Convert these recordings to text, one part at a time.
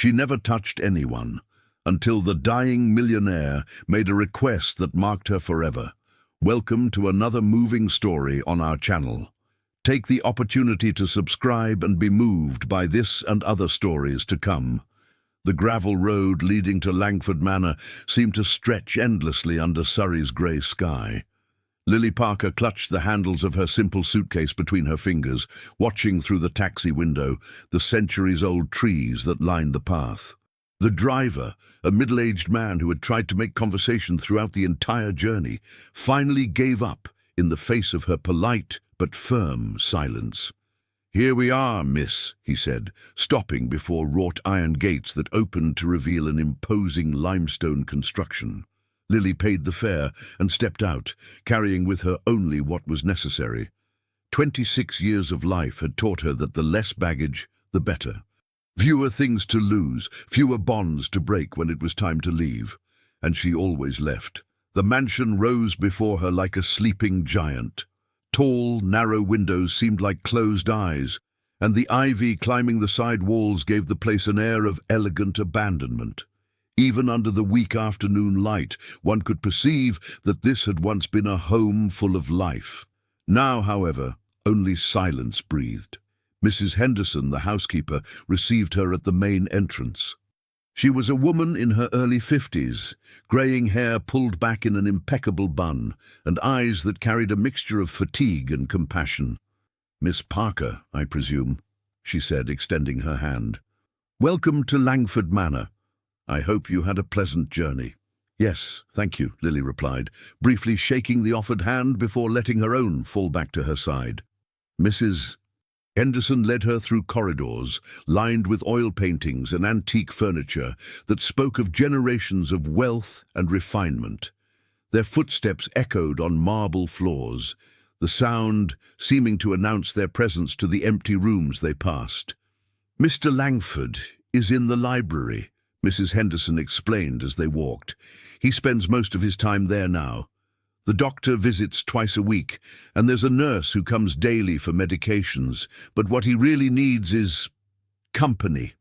She never touched anyone, until the dying millionaire made a request that marked her forever. Welcome to another moving story on our channel. Take the opportunity to subscribe and be moved by this and other stories to come. The gravel road leading to Langford Manor seemed to stretch endlessly under Surrey's grey sky. Lily Parker clutched the handles of her simple suitcase between her fingers, watching through the taxi window the centuries-old trees that lined the path. The driver, a middle-aged man who had tried to make conversation throughout the entire journey, finally gave up in the face of her polite but firm silence. "Here we are, miss," he said, stopping before wrought iron gates that opened to reveal an imposing limestone construction. Lily paid the fare and stepped out, carrying with her only what was necessary. 26 years of life had taught her that the less baggage, the better. Fewer things to lose, fewer bonds to break when it was time to leave. And she always left. The mansion rose before her like a sleeping giant. Tall, narrow windows seemed like closed eyes, and the ivy climbing the side walls gave the place an air of elegant abandonment. Even under the weak afternoon light, one could perceive that this had once been a home full of life. Now, however, only silence breathed. Mrs. Henderson, the housekeeper, received her at the main entrance. She was a woman in her early 50s, greying hair pulled back in an impeccable bun, and eyes that carried a mixture of fatigue and compassion. "Miss Parker, I presume," she said, extending her hand. "Welcome to Langford Manor. I hope you had a pleasant journey." "Yes, thank you," Lily replied, briefly shaking the offered hand before letting her own fall back to her side. Mrs. Henderson led her through corridors lined with oil paintings and antique furniture that spoke of generations of wealth and refinement. Their footsteps echoed on marble floors, the sound seeming to announce their presence to the empty rooms they passed. "Mr. Langford is in the library," Mrs. Henderson explained as they walked. "He spends most of his time there now. The doctor visits twice a week, and there's a nurse who comes daily for medications, but what he really needs is company.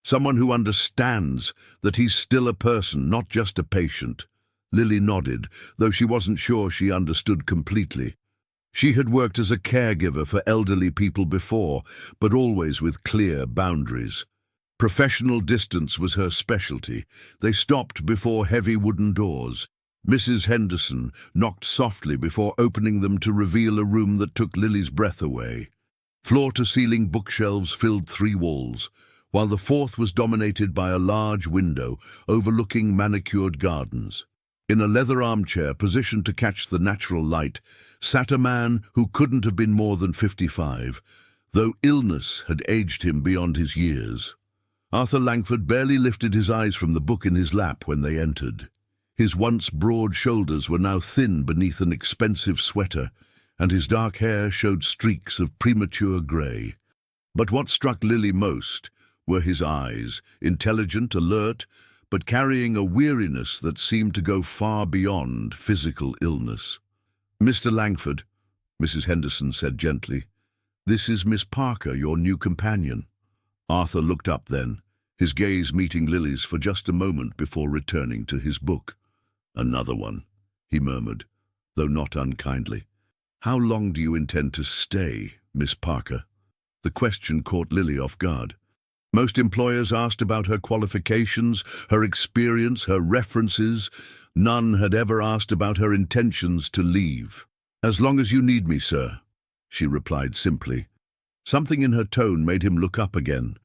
Someone who understands that he's still a person, not just a patient." Lily nodded, though she wasn't sure she understood completely. She had worked as a caregiver for elderly people before, but always with clear boundaries. Professional distance was her specialty. They stopped before heavy wooden doors. Mrs. Henderson knocked softly before opening them to reveal a room that took Lily's breath away. Floor-to-ceiling bookshelves filled 3 walls, while the 4th was dominated by a large window overlooking manicured gardens. In a leather armchair positioned to catch the natural light sat a man who couldn't have been more than 55, though illness had aged him beyond his years. Arthur Langford barely lifted his eyes from the book in his lap when they entered. His once broad shoulders were now thin beneath an expensive sweater, and his dark hair showed streaks of premature grey. But what struck Lily most were his eyes, intelligent, alert, but carrying a weariness that seemed to go far beyond physical illness. "Mr. Langford," Mrs. Henderson said gently, "this is Miss Parker, your new companion." Arthur looked up then, his gaze meeting Lily's for just a moment before returning to his book. "Another one," he murmured, though not unkindly. "How long do you intend to stay, Miss Parker?" The question caught Lily off guard. Most employers asked about her qualifications, her experience, her references. None had ever asked about her intentions to leave. "As long as you need me, sir," she replied simply. Something in her tone made him look up again,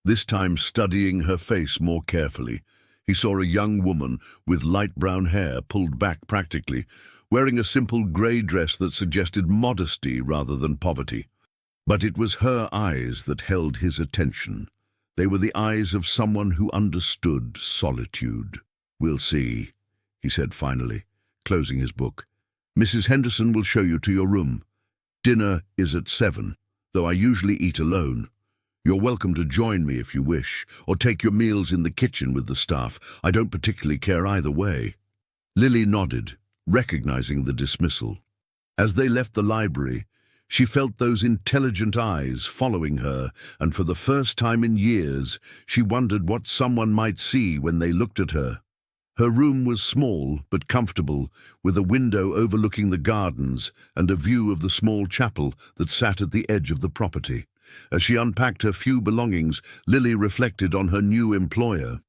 this time studying her face more carefully. He saw a young woman with light brown hair pulled back practically, wearing a simple grey dress that suggested modesty rather than poverty. But it was her eyes that held his attention. They were the eyes of someone who understood solitude. "We'll see," he said finally, closing his book. "Mrs. Henderson will show you to your room. Dinner is at 7, though I usually eat alone. You're welcome to join me if you wish, or take your meals in the kitchen with the staff. I don't particularly care either way." Lily nodded, recognizing the dismissal. As they left the library, She felt those intelligent eyes following her, and for the first time in years, she wondered what someone might see when they looked at her. Her room was small but comfortable, with a window overlooking the gardens and a view of the small chapel that sat at the edge of the property. As she unpacked her few belongings, Lily reflected on her new employer.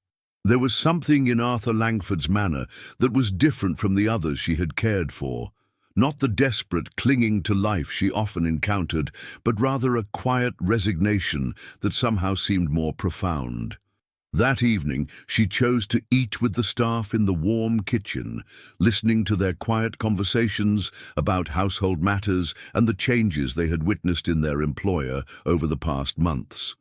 There was something in Arthur Langford's manner that was different from the others she had cared for. Not the desperate clinging to life she often encountered, but rather a quiet resignation that somehow seemed more profound. That evening, she chose to eat with the staff in the warm kitchen, listening to their quiet conversations about household matters and the changes they had witnessed in their employer over the past months.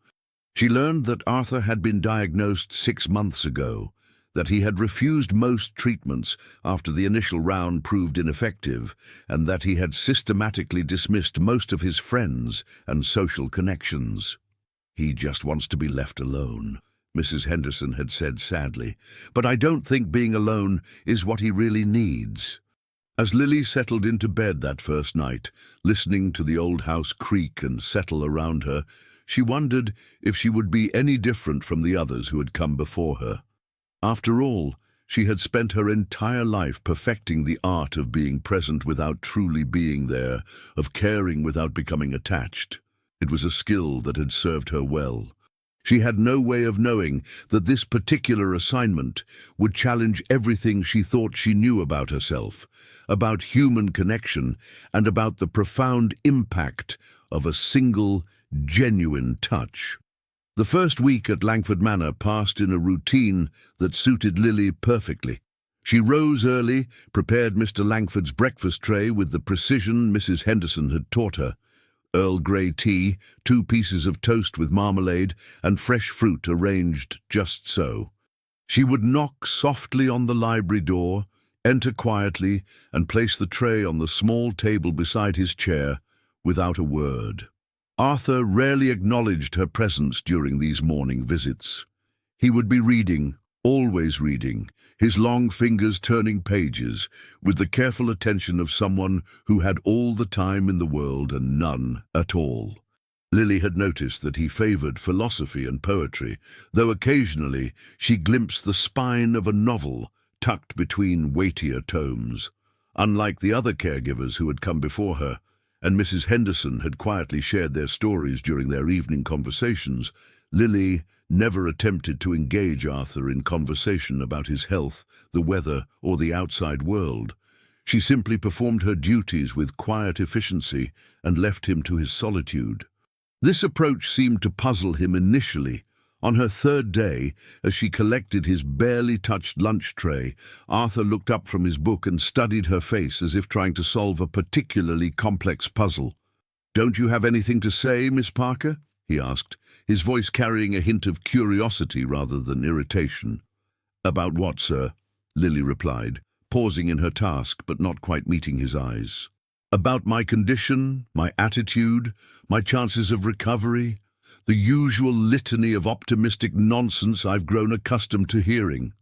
She learned that Arthur had been diagnosed 6 months ago, that he had refused most treatments after the initial round proved ineffective, and that he had systematically dismissed most of his friends and social connections. "He just wants to be left alone," Mrs. Henderson had said sadly, "but I don't think being alone is what he really needs." As Lily settled into bed that first night, listening to the old house creak and settle around her, she wondered if she would be any different from the others who had come before her. After all, she had spent her entire life perfecting the art of being present without truly being there, of caring without becoming attached. It was a skill that had served her well. She had no way of knowing that this particular assignment would challenge everything she thought she knew about herself, about human connection, and about the profound impact of a single, genuine touch. The first week at Langford Manor passed in a routine that suited Lily perfectly. She rose early, prepared Mr. Langford's breakfast tray with the precision Mrs. Henderson had taught her. Earl Grey tea, 2 pieces of toast with marmalade, and fresh fruit arranged just so. She would knock softly on the library door, enter quietly, and place the tray on the small table beside his chair without a word. Arthur rarely acknowledged her presence during these morning visits. He would be reading, always reading, his long fingers turning pages, with the careful attention of someone who had all the time in the world and none at all. Lily had noticed that he favored philosophy and poetry, though occasionally she glimpsed the spine of a novel tucked between weightier tomes. Unlike the other caregivers who had come before her, and Mrs. Henderson had quietly shared their stories during their evening conversations, Lily never attempted to engage Arthur in conversation about his health, the weather, or the outside world. She simply performed her duties with quiet efficiency and left him to his solitude. This approach seemed to puzzle him initially. On her 3rd day, as she collected his barely touched lunch tray, Arthur looked up from his book and studied her face as if trying to solve a particularly complex puzzle. "Don't you have anything to say, Miss Parker?" he asked, his voice carrying a hint of curiosity rather than irritation. "About what, sir?" Lily replied, pausing in her task but not quite meeting his eyes. "About my condition, my attitude, my chances of recovery, the usual litany of optimistic nonsense I've grown accustomed to hearing.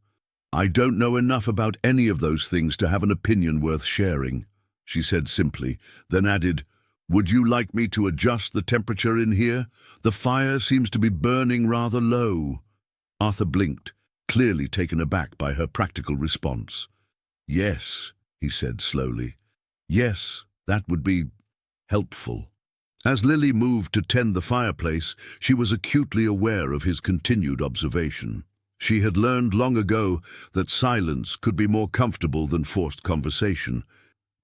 I don't know enough about any of those things to have an opinion worth sharing," she said simply, then added, "Would you like me to adjust the temperature in here? The fire seems to be burning rather low." Arthur blinked, clearly taken aback by her practical response. "Yes," he said slowly. "Yes, that would be helpful." As Lily moved to tend the fireplace, she was acutely aware of his continued observation. She had learned long ago that silence could be more comfortable than forced conversation,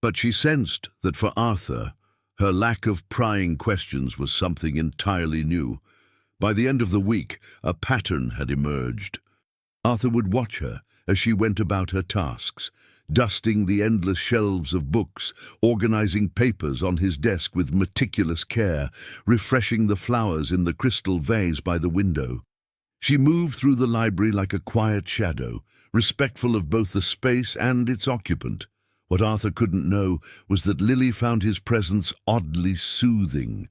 but she sensed that for Arthur, her lack of prying questions was something entirely new. By the end of the week, a pattern had emerged. Arthur would watch her as she went about her tasks, dusting the endless shelves of books, organizing papers on his desk with meticulous care, refreshing the flowers in the crystal vase by the window. She moved through the library like a quiet shadow, respectful of both the space and its occupant. What Arthur couldn't know was that Lily found his presence oddly soothing.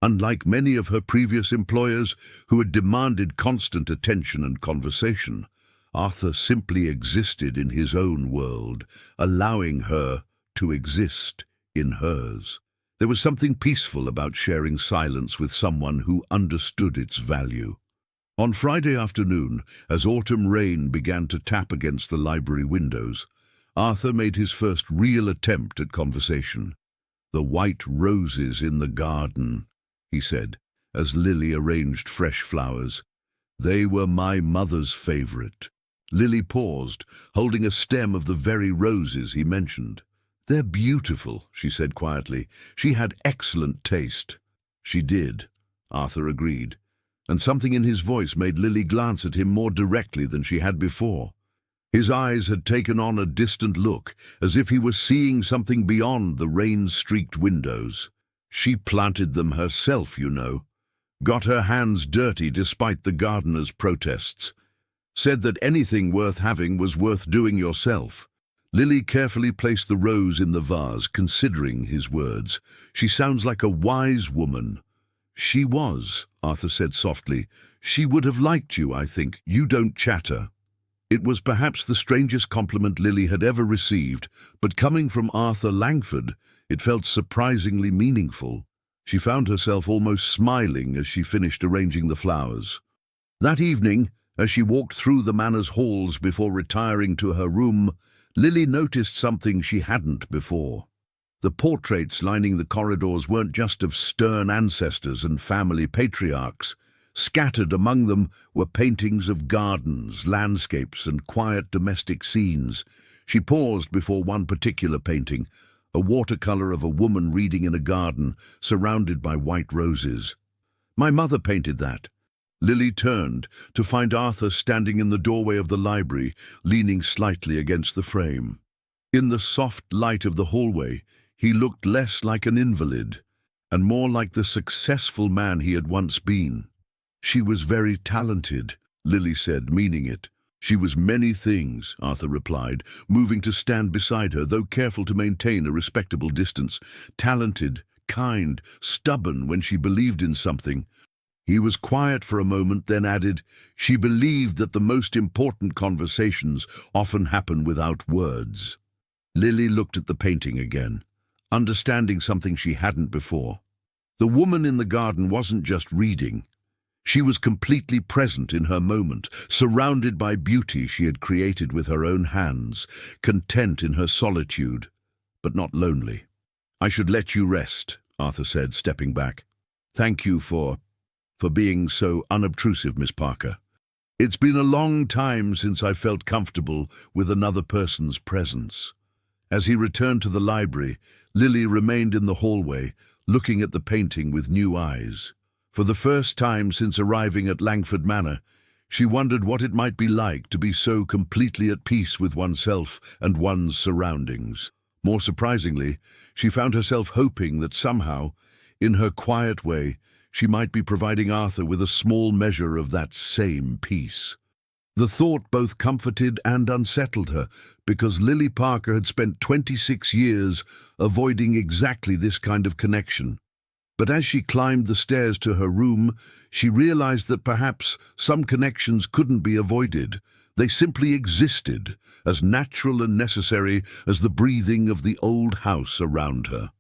Unlike many of her previous employers who had demanded constant attention and conversation, Arthur simply existed in his own world, allowing her to exist in hers. There was something peaceful about sharing silence with someone who understood its value. On Friday afternoon, as autumn rain began to tap against the library windows, Arthur made his first real attempt at conversation. "The white roses in the garden," he said, as Lily arranged fresh flowers. "They were my mother's favorite." Lily paused, holding a stem of the very roses he mentioned. "They're beautiful," she said quietly. "She had excellent taste." "She did," Arthur agreed, and something in his voice made Lily glance at him more directly than she had before. His eyes had taken on a distant look, as if he were seeing something beyond the rain-streaked windows. "She planted them herself, you know. Got her hands dirty despite the gardener's protests. Said that anything worth having was worth doing yourself." Lily carefully placed the rose in the vase, considering his words. "She sounds like a wise woman." "She was," Arthur said softly. "She would have liked you, I think. You don't chatter." It was perhaps the strangest compliment Lily had ever received, but coming from Arthur Langford, it felt surprisingly meaningful. She found herself almost smiling as she finished arranging the flowers. That evening, as she walked through the manor's halls before retiring to her room, Lily noticed something she hadn't before. The portraits lining the corridors weren't just of stern ancestors and family patriarchs. Scattered among them were paintings of gardens, landscapes, and quiet domestic scenes. She paused before one particular painting, a watercolor of a woman reading in a garden, surrounded by white roses. "My mother painted that." Lily turned to find Arthur standing in the doorway of the library, leaning slightly against the frame. In the soft light of the hallway, he looked less like an invalid, and more like the successful man he had once been. "She was very talented," Lily said, meaning it. "She was many things," Arthur replied, moving to stand beside her, though careful to maintain a respectable distance. "Talented, kind, stubborn when she believed in something." He was quiet for a moment, then added, "She believed that the most important conversations often happen without words." Lily looked at the painting again, understanding something she hadn't before. The woman in the garden wasn't just reading. She was completely present in her moment, surrounded by beauty she had created with her own hands, content in her solitude, but not lonely. "I should let you rest," Arthur said, stepping back. "Thank you for being so unobtrusive, Miss Parker. It's been a long time since I felt comfortable with another person's presence." As he returned to the library, Lily remained in the hallway, looking at the painting with new eyes. For the first time since arriving at Langford Manor, she wondered what it might be like to be so completely at peace with oneself and one's surroundings. More surprisingly, she found herself hoping that somehow, in her quiet way, she might be providing Arthur with a small measure of that same peace. The thought both comforted and unsettled her, because Lily Parker had spent 26 years avoiding exactly this kind of connection. But as she climbed the stairs to her room, she realized that perhaps some connections couldn't be avoided. They simply existed, as natural and necessary as the breathing of the old house around her.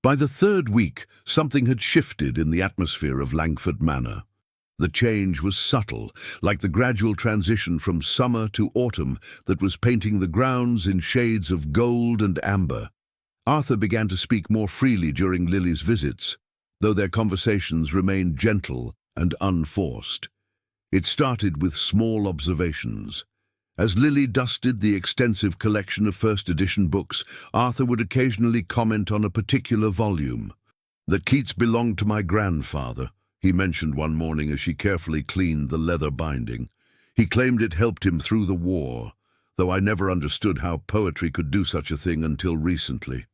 By the third week, something had shifted in the atmosphere of Langford Manor. The change was subtle, like the gradual transition from summer to autumn that was painting the grounds in shades of gold and amber. Arthur began to speak more freely during Lily's visits, though their conversations remained gentle and unforced. It started with small observations. As Lily dusted the extensive collection of first-edition books, Arthur would occasionally comment on a particular volume. "That Keats belonged to my grandfather," he mentioned one morning as she carefully cleaned the leather binding. "He claimed it helped him through the war, though I never understood how poetry could do such a thing until recently."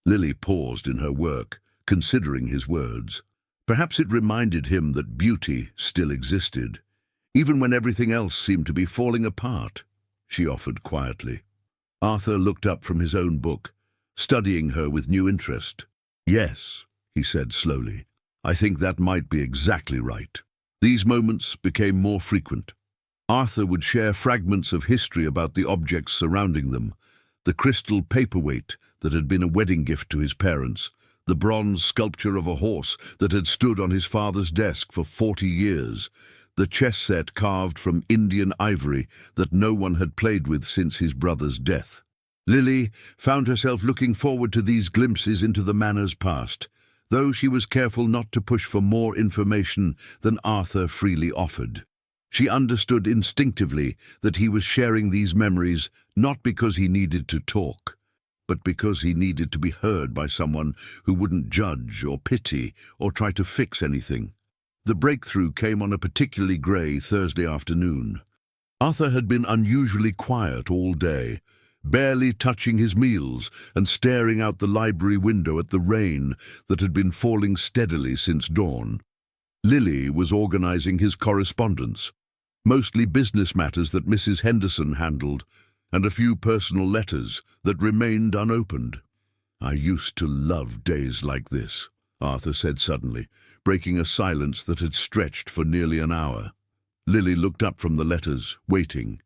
Lily paused in her work, considering his words. Perhaps it reminded him that beauty still existed, even when everything else seemed to be falling apart, she offered quietly. Arthur looked up from his own book, studying her with new interest. "Yes," he said slowly, "I think that might be exactly right." These moments became more frequent. Arthur would share fragments of history about the objects surrounding them, the crystal paperweight that had been a wedding gift to his parents, the bronze sculpture of a horse that had stood on his father's desk for 40 years, the chess set carved from Indian ivory that no one had played with since his brother's death. Lily found herself looking forward to these glimpses into the manor's past, though she was careful not to push for more information than Arthur freely offered. She understood instinctively that he was sharing these memories not because he needed to talk, but because he needed to be heard by someone who wouldn't judge or pity or try to fix anything. The breakthrough came on a particularly grey Thursday afternoon. Arthur had been unusually quiet all day, barely touching his meals and staring out the library window at the rain that had been falling steadily since dawn. Lily was organising his correspondence, mostly business matters that Mrs. Henderson handled, and a few personal letters that remained unopened. "I used to love days like this," Arthur said suddenly, breaking a silence that had stretched for nearly an hour. Lily looked up from the letters, waiting.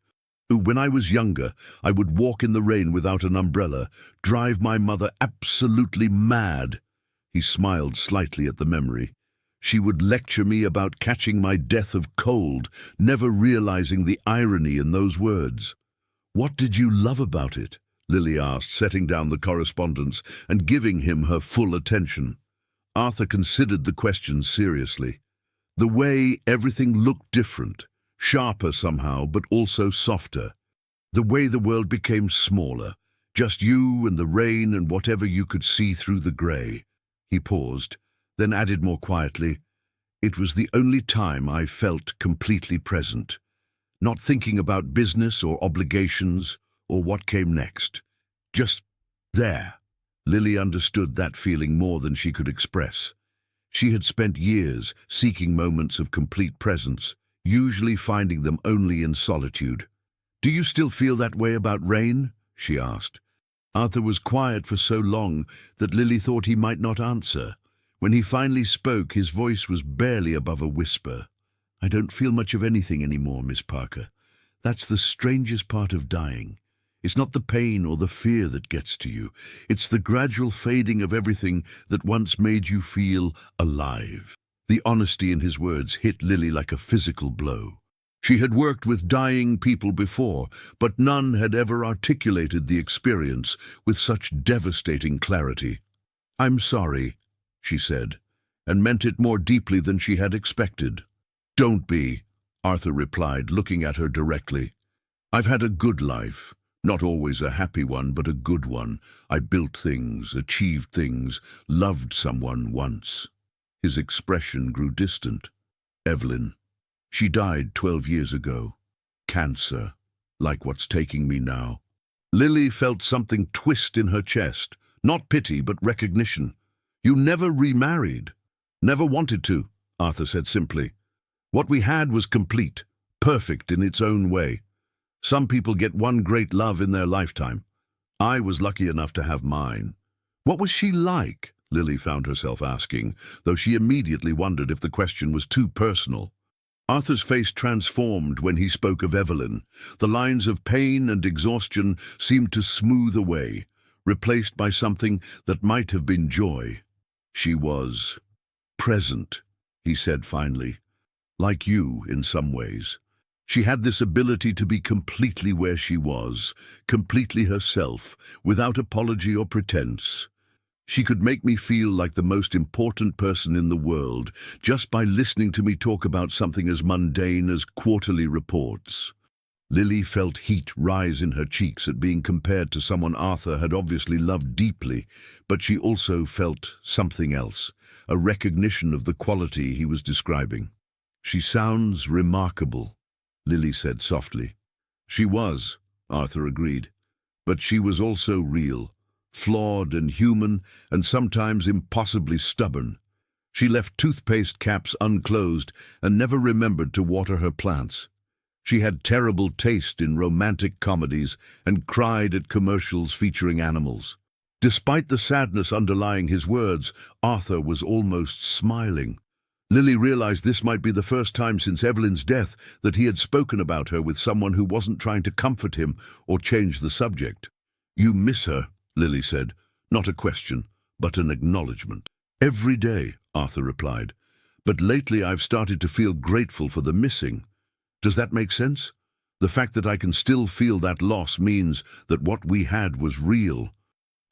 "When I was younger, I would walk in the rain without an umbrella, drive my mother absolutely mad." He smiled slightly at the memory. "She would lecture me about catching my death of cold, never realizing the irony in those words." "What did you love about it?" Lily asked, setting down the correspondence and giving him her full attention. Arthur considered the question seriously. The way everything looked different, sharper somehow, but also softer. The way the world became smaller, just you and the rain and whatever you could see through the grey. He paused, then added more quietly, "It was the only time I felt completely present, not thinking about business or obligations or what came next. Just there." Lily understood that feeling more than she could express. She had spent years seeking moments of complete presence, usually finding them only in solitude. "Do you still feel that way about rain?" she asked. Arthur was quiet for so long that Lily thought he might not answer. When he finally spoke, his voice was barely above a whisper. "I don't feel much of anything anymore, Miss Parker. That's the strangest part of dying. It's not the pain or the fear that gets to you. It's the gradual fading of everything that once made you feel alive." The honesty in his words hit Lily like a physical blow. She had worked with dying people before, but none had ever articulated the experience with such devastating clarity. "I'm sorry," she said, and meant it more deeply than she had expected. "Don't be," Arthur replied, looking at her directly. "I've had a good life. Not always a happy one, but a good one. I built things, achieved things, loved someone once." His expression grew distant. "Evelyn. She died 12 years ago. Cancer, like what's taking me now." Lily felt something twist in her chest. Not pity, but recognition. "You never remarried." "Never wanted to," Arthur said simply. "What we had was complete, perfect in its own way. Some people get one great love in their lifetime. I was lucky enough to have mine." "What was she like?" Lily found herself asking, though she immediately wondered if the question was too personal. Arthur's face transformed when he spoke of Evelyn. The lines of pain and exhaustion seemed to smooth away, replaced by something that might have been joy. "She was present," he said finally, "like you in some ways. She had this ability to be completely where she was, completely herself, without apology or pretense. She could make me feel like the most important person in the world just by listening to me talk about something as mundane as quarterly reports." Lily felt heat rise in her cheeks at being compared to someone Arthur had obviously loved deeply, but she also felt something else, a recognition of the quality he was describing. "She sounds remarkable," Lily said softly. "She was," Arthur agreed, "but she was also real. Flawed and human, and sometimes impossibly stubborn. She left toothpaste caps unclosed and never remembered to water her plants. She had terrible taste in romantic comedies and cried at commercials featuring animals." Despite the sadness underlying his words, Arthur was almost smiling. Lily realized this might be the first time since Evelyn's death that he had spoken about her with someone who wasn't trying to comfort him or change the subject. "You miss her," Lily said. "Not a question, but an acknowledgement. "Every day," Arthur replied, "but lately I've started to feel grateful for the missing. Does that make sense? The fact that I can still feel that loss means that what we had was real.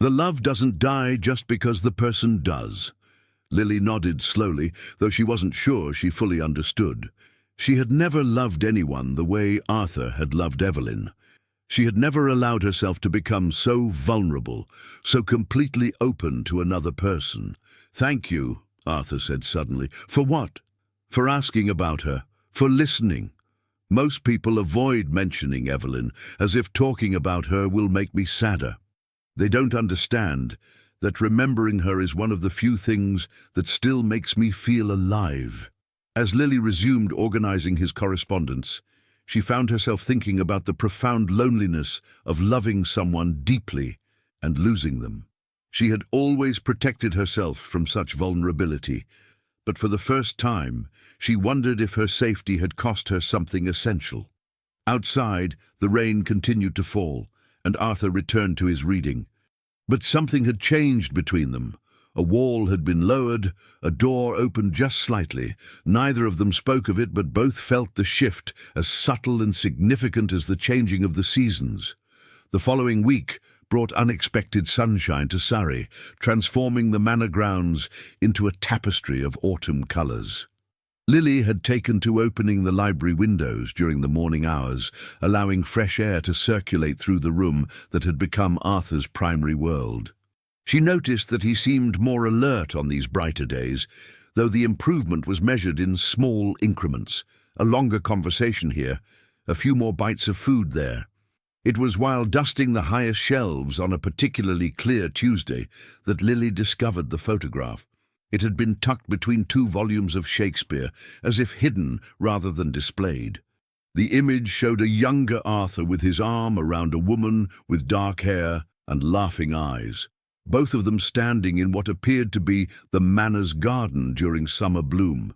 The love doesn't die just because the person does." Lily nodded slowly, though she wasn't sure she fully understood. She had never loved anyone the way Arthur had loved Evelyn. She had never allowed herself to become so vulnerable, so completely open to another person. "Thank you," Arthur said suddenly. "For what?" "For asking about her, for listening. Most people avoid mentioning Evelyn, as if talking about her will make me sadder. They don't understand that remembering her is one of the few things that still makes me feel alive." As Lily resumed organizing his correspondence, she found herself thinking about the profound loneliness of loving someone deeply and losing them. She had always protected herself from such vulnerability, but for the first time, she wondered if her safety had cost her something essential. Outside, the rain continued to fall, and Arthur returned to his reading. But something had changed between them. A wall had been lowered, a door opened just slightly. Neither of them spoke of it, but both felt the shift as subtle and significant as the changing of the seasons. The following week brought unexpected sunshine to Surrey, transforming the manor grounds into a tapestry of autumn colours. Lily had taken to opening the library windows during the morning hours, allowing fresh air to circulate through the room that had become Arthur's primary world. She noticed that he seemed more alert on these brighter days, though the improvement was measured in small increments. A longer conversation here, a few more bites of food there. It was while dusting the highest shelves on a particularly clear Tuesday that Lily discovered the photograph. It had been tucked between 2 volumes of Shakespeare, as if hidden rather than displayed. The image showed a younger Arthur with his arm around a woman with dark hair and laughing eyes, both of them standing in what appeared to be the manor's garden during summer bloom.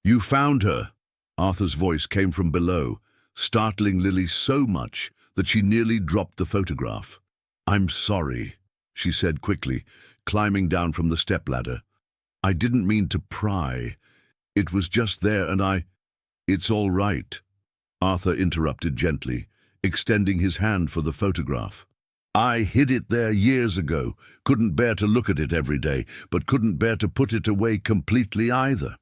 "You found her," Arthur's voice came from below, startling Lily so much that she nearly dropped the photograph. "I'm sorry," she said quickly, climbing down from the stepladder. "I didn't mean to pry. It was just there and I—" "It's all right," Arthur interrupted gently, extending his hand for the photograph. "I hid it there years ago, couldn't bear to look at it every day, but couldn't bear to put it away completely either."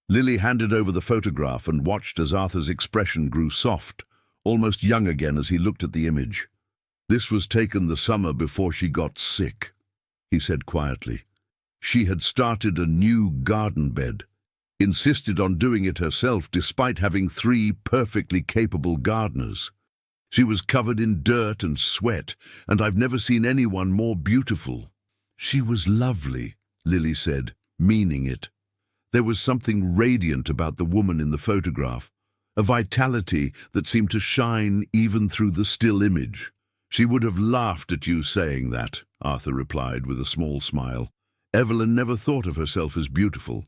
Lily handed over the photograph and watched as Arthur's expression grew soft, almost young again as he looked at the image. "This was taken the summer before she got sick," he said quietly. "She had started a new garden bed, insisted on doing it herself despite having 3 perfectly capable gardeners. She was covered in dirt and sweat, and I've never seen anyone more beautiful." "She was lovely," Lily said, meaning it. There was something radiant about the woman in the photograph, a vitality that seemed to shine even through the still image. "She would have laughed at you saying that," Arthur replied with a small smile. "Evelyn never thought of herself as beautiful.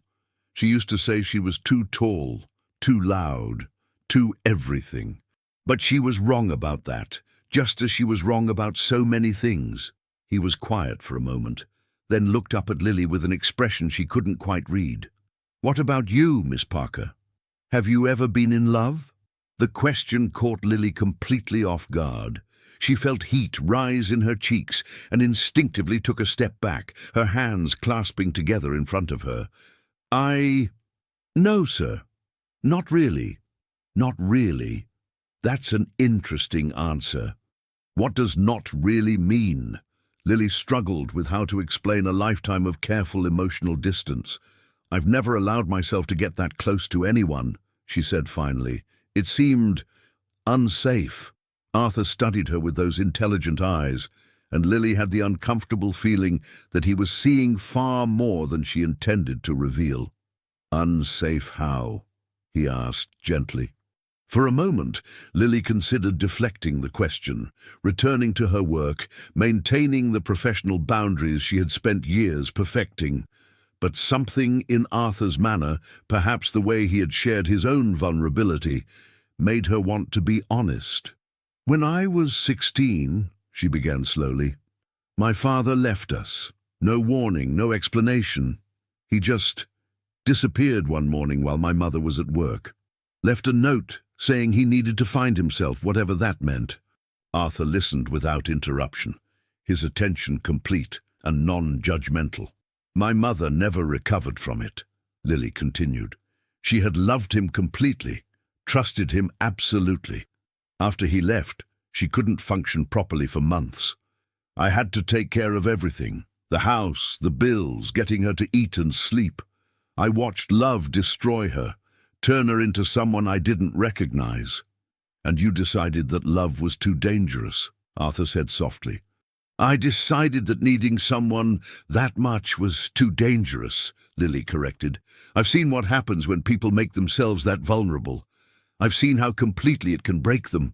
She used to say she was too tall, too loud, too everything. But she was wrong about that, just as she was wrong about so many things." He was quiet for a moment, then looked up at Lily with an expression she couldn't quite read. "What about you, Miss Parker? Have you ever been in love?" The question caught Lily completely off guard. She felt heat rise in her cheeks and instinctively took a step back, her hands clasping together in front of her. "No, sir. Not really. Not really." "That's an interesting answer. What does not really mean?" Lily struggled with how to explain a lifetime of careful emotional distance. "I've never allowed myself to get that close to anyone," she said finally. "It seemed unsafe." Arthur studied her with those intelligent eyes, and Lily had the uncomfortable feeling that he was seeing far more than she intended to reveal. "Unsafe how?" he asked gently. For a moment, Lily considered deflecting the question, returning to her work, maintaining the professional boundaries she had spent years perfecting. But something in Arthur's manner, perhaps the way he had shared his own vulnerability, made her want to be honest. "When I was 16, she began slowly, "my father left us. No warning, no explanation. He just disappeared one morning while my mother was at work. Left a note saying he needed to find himself, whatever that meant. Arthur listened without interruption, his attention complete and non-judgmental. My mother never recovered from it, Lily continued. She had loved him completely, trusted him absolutely. After he left, she couldn't function properly for months. I had to take care of everything, the house, the bills, getting her to eat and sleep. I watched love destroy her, turn her into someone I didn't recognize. And you decided that love was too dangerous, Arthur said softly. I decided that needing someone that much was too dangerous, Lily corrected. I've seen what happens when people make themselves that vulnerable. I've seen how completely it can break them.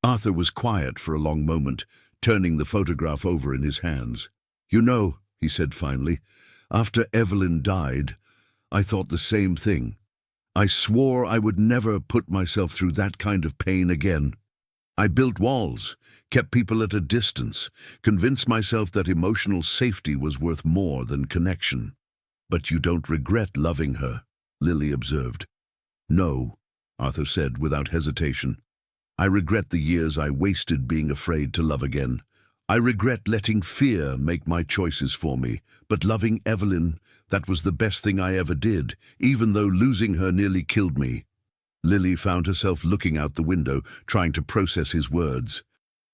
Arthur was quiet for a long moment, turning the photograph over in his hands. You know, he said finally, after Evelyn died, I thought the same thing. I swore I would never put myself through that kind of pain again. I built walls, kept people at a distance, convinced myself that emotional safety was worth more than connection. But you don't regret loving her, Lily observed. No, Arthur said without hesitation. I regret the years I wasted being afraid to love again. I regret letting fear make my choices for me, but loving Evelyn, that was the best thing I ever did, even though losing her nearly killed me. Lily found herself looking out the window, trying to process his words.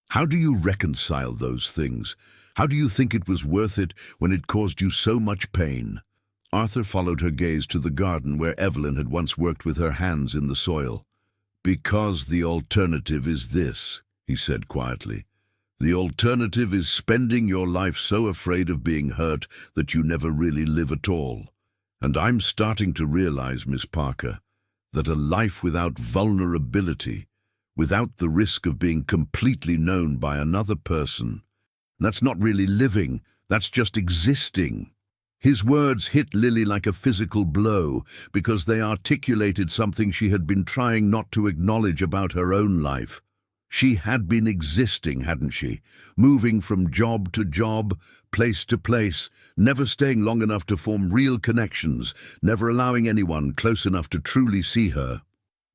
How do you reconcile those things? How do you think it was worth it when it caused you so much pain? Arthur followed her gaze to the garden where Evelyn had once worked with her hands in the soil. Because the alternative is this, he said quietly. The alternative is spending your life so afraid of being hurt that you never really live at all. And I'm starting to realize, Miss Parker, that a life without vulnerability, without the risk of being completely known by another person, that's not really living, that's just existing. His words hit Lily like a physical blow because they articulated something she had been trying not to acknowledge about her own life. She had been existing, hadn't she? Moving from job to job, place to place, never staying long enough to form real connections, never allowing anyone close enough to truly see her.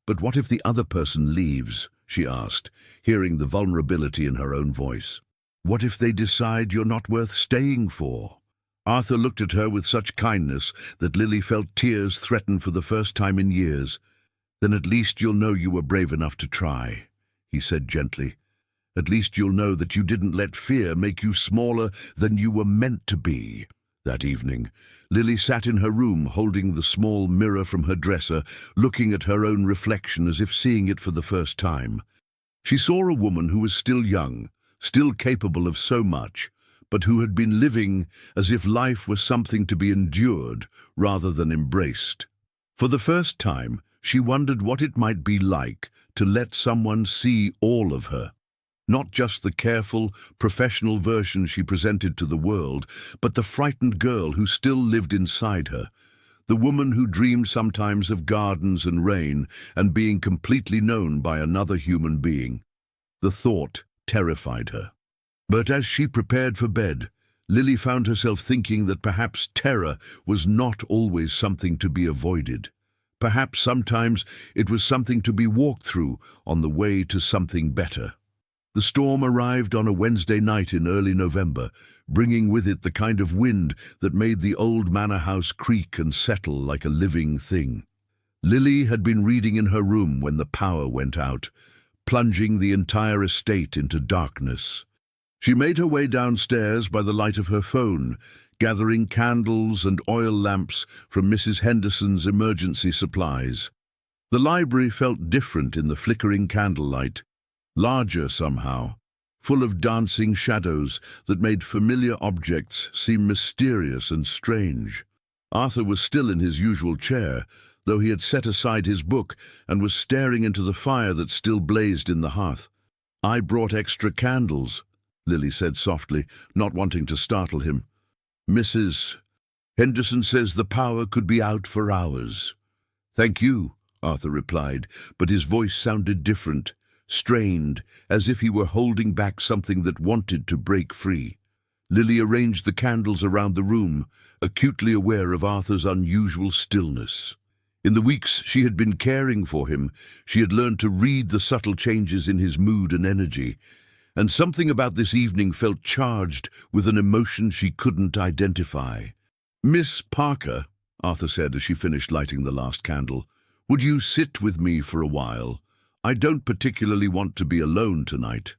But what if the other person leaves, she asked, hearing the vulnerability in her own voice. What if they decide you're not worth staying for? Arthur looked at her with such kindness that Lily felt tears threaten for the first time in years. Then at least you'll know you were brave enough to try, he said gently. At least you'll know that you didn't let fear make you smaller than you were meant to be. That evening, Lily sat in her room holding the small mirror from her dresser, looking at her own reflection as if seeing it for the first time. She saw a woman who was still young, still capable of so much, but who had been living as if life was something to be endured rather than embraced. For the first time, she wondered what it might be like to let someone see all of her. Not just the careful, professional version she presented to the world, but the frightened girl who still lived inside her, the woman who dreamed sometimes of gardens and rain and being completely known by another human being. The thought terrified her. But as she prepared for bed, Lily found herself thinking that perhaps terror was not always something to be avoided. Perhaps sometimes it was something to be walked through on the way to something better. The storm arrived on a Wednesday night in early November, bringing with it the kind of wind that made the old manor house creak and settle like a living thing. Lily had been reading in her room when the power went out, plunging the entire estate into darkness. She made her way downstairs by the light of her phone, gathering candles and oil lamps from Mrs. Henderson's emergency supplies. The library felt different in the flickering candlelight, larger somehow, full of dancing shadows that made familiar objects seem mysterious and strange. Arthur was still in his usual chair, though he had set aside his book and was staring into the fire that still blazed in the hearth. "I brought extra candles," Lily said softly, not wanting to startle him. "Mrs. Henderson says the power could be out for hours." "Thank you," Arthur replied, but his voice sounded different, strained, as if he were holding back something that wanted to break free. Lily arranged the candles around the room, acutely aware of Arthur's unusual stillness. In the weeks she had been caring for him, she had learned to read the subtle changes in his mood and energy, and something about this evening felt charged with an emotion she couldn't identify. "Miss Parker," Arthur said as she finished lighting the last candle, "would you sit with me for a while? I don't particularly want to be alone tonight."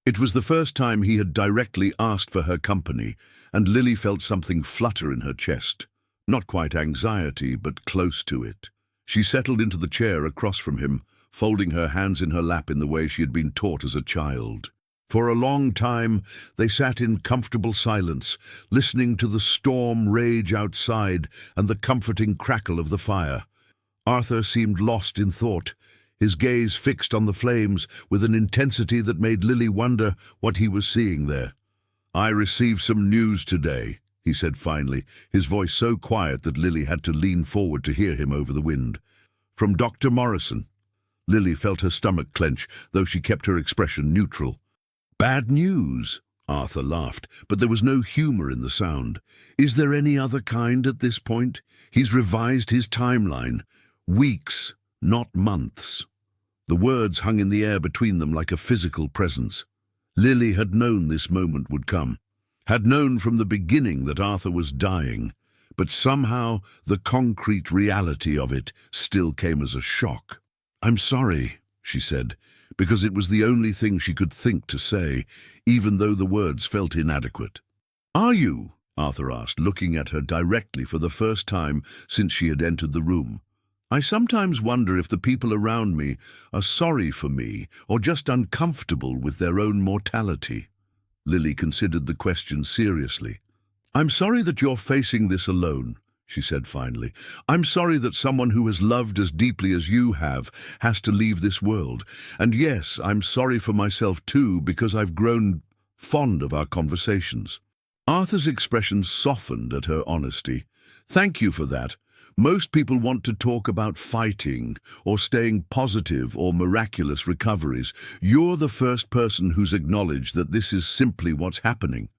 It was the first time he had directly asked for her company, and Lily felt something flutter in her chest. Not quite anxiety, but close to it. She settled into the chair across from him, folding her hands in her lap in the way she had been taught as a child. For a long time they sat in comfortable silence, listening to the storm rage outside and the comforting crackle of the fire. Arthur seemed lost in thought, his gaze fixed on the flames with an intensity that made Lily wonder what he was seeing there. "I received some news today," he said finally, his voice so quiet that Lily had to lean forward to hear him over the wind. "From Dr. Morrison." Lily felt her stomach clench, though she kept her expression neutral. "Bad news?" Arthur laughed, but there was no humor in the sound. "Is there any other kind at this point? He's revised his timeline. Weeks, not months." The words hung in the air between them like a physical presence. Lily had known this moment would come, had known from the beginning that Arthur was dying, but somehow the concrete reality of it still came as a shock. "I'm sorry," she said, because it was the only thing she could think to say, even though the words felt inadequate. "Are you?" Arthur asked, looking at her directly for the first time since she had entered the room. "I sometimes wonder if the people around me are sorry for me or just uncomfortable with their own mortality." Lily considered the question seriously. "I'm sorry that you're facing this alone," she said finally. "I'm sorry that someone who has loved as deeply as you have has to leave this world. And yes, I'm sorry for myself too, because I've grown fond of our conversations." Arthur's expression softened at her honesty. "Thank you for that. Most people want to talk about fighting or staying positive or miraculous recoveries. You're the first person who's acknowledged that this is simply what's happening."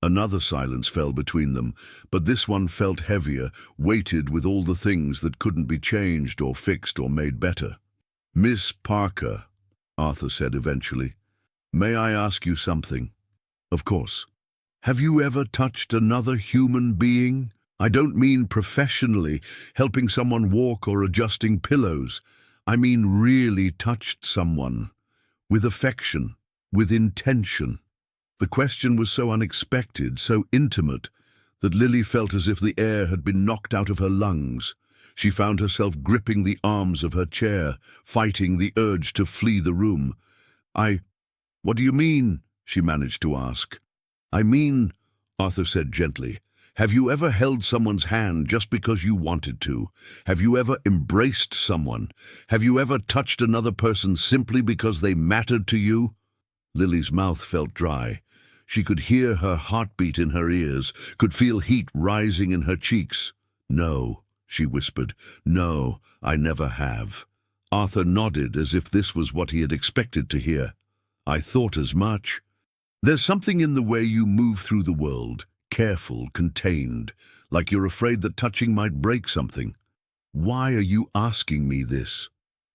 Another silence fell between them, but this one felt heavier, weighted with all the things that couldn't be changed or fixed or made better. "Miss Parker," Arthur said eventually, "may I ask you something?" "Of course." "Have you ever touched another human being? I don't mean professionally, helping someone walk or adjusting pillows. I mean really touched someone, with affection, with intention." The question was so unexpected, so intimate, that Lily felt as if the air had been knocked out of her lungs. She found herself gripping the arms of her chair, fighting the urge to flee the room. What do you mean?" she managed to ask. "I mean," Arthur said gently, "have you ever held someone's hand just because you wanted to? Have you ever embraced someone? Have you ever touched another person simply because they mattered to you?" Lily's mouth felt dry. She could hear her heartbeat in her ears, could feel heat rising in her cheeks. "No," she whispered. "No, I never have." Arthur nodded as if this was what he had expected to hear. "I thought as much. There's something in the way you move through the world, careful, contained, like you're afraid that touching might break something. Why are you asking me this?"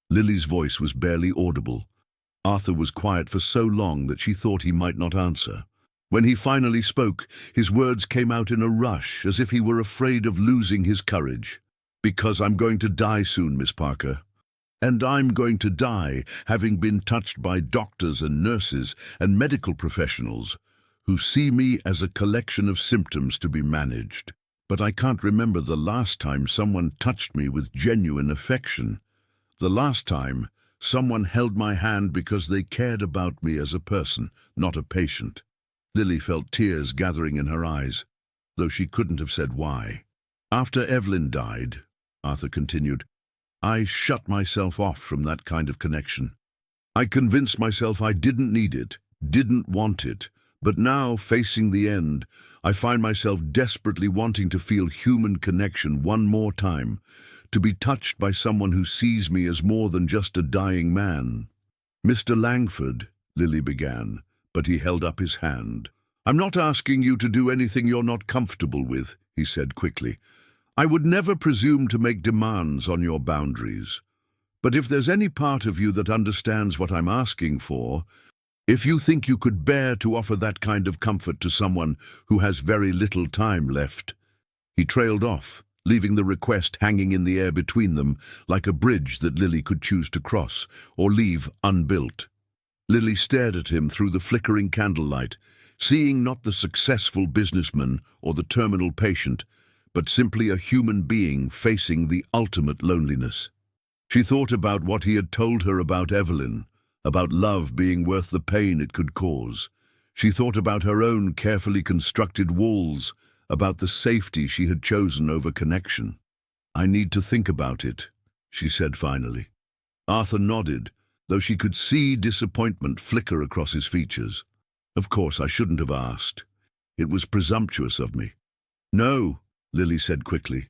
Lily's voice was barely audible. Arthur was quiet for so long that she thought he might not answer. When he finally spoke, his words came out in a rush, as if he were afraid of losing his courage. "Because I'm going to die soon, Miss Parker. And I'm going to die having been touched by doctors and nurses and medical professionals who see me as a collection of symptoms to be managed. But I can't remember the last time someone touched me with genuine affection. The last time someone held my hand because they cared about me as a person, not a patient." Lily felt tears gathering in her eyes, though she couldn't have said why. "After Evelyn died," Arthur continued, "I shut myself off from that kind of connection. I convinced myself I didn't need it, didn't want it, but now, facing the end, I find myself desperately wanting to feel human connection one more time, to be touched by someone who sees me as more than just a dying man." "Mr. Langford," Lily began, but he held up his hand. "I'm not asking you to do anything you're not comfortable with," he said quickly. "I would never presume to make demands on your boundaries. But if there's any part of you that understands what I'm asking for, if you think you could bear to offer that kind of comfort to someone who has very little time left." He trailed off, leaving the request hanging in the air between them like a bridge that Lily could choose to cross or leave unbuilt. Lily stared at him through the flickering candlelight, seeing not the successful businessman or the terminal patient, but simply a human being facing the ultimate loneliness. She thought about what he had told her about Evelyn, about love being worth the pain it could cause. She thought about her own carefully constructed walls, about the safety she had chosen over connection. "I need to think about it," she said finally. Arthur nodded, though she could see disappointment flicker across his features. "Of course, I shouldn't have asked. It was presumptuous of me." "No," Lily said quickly.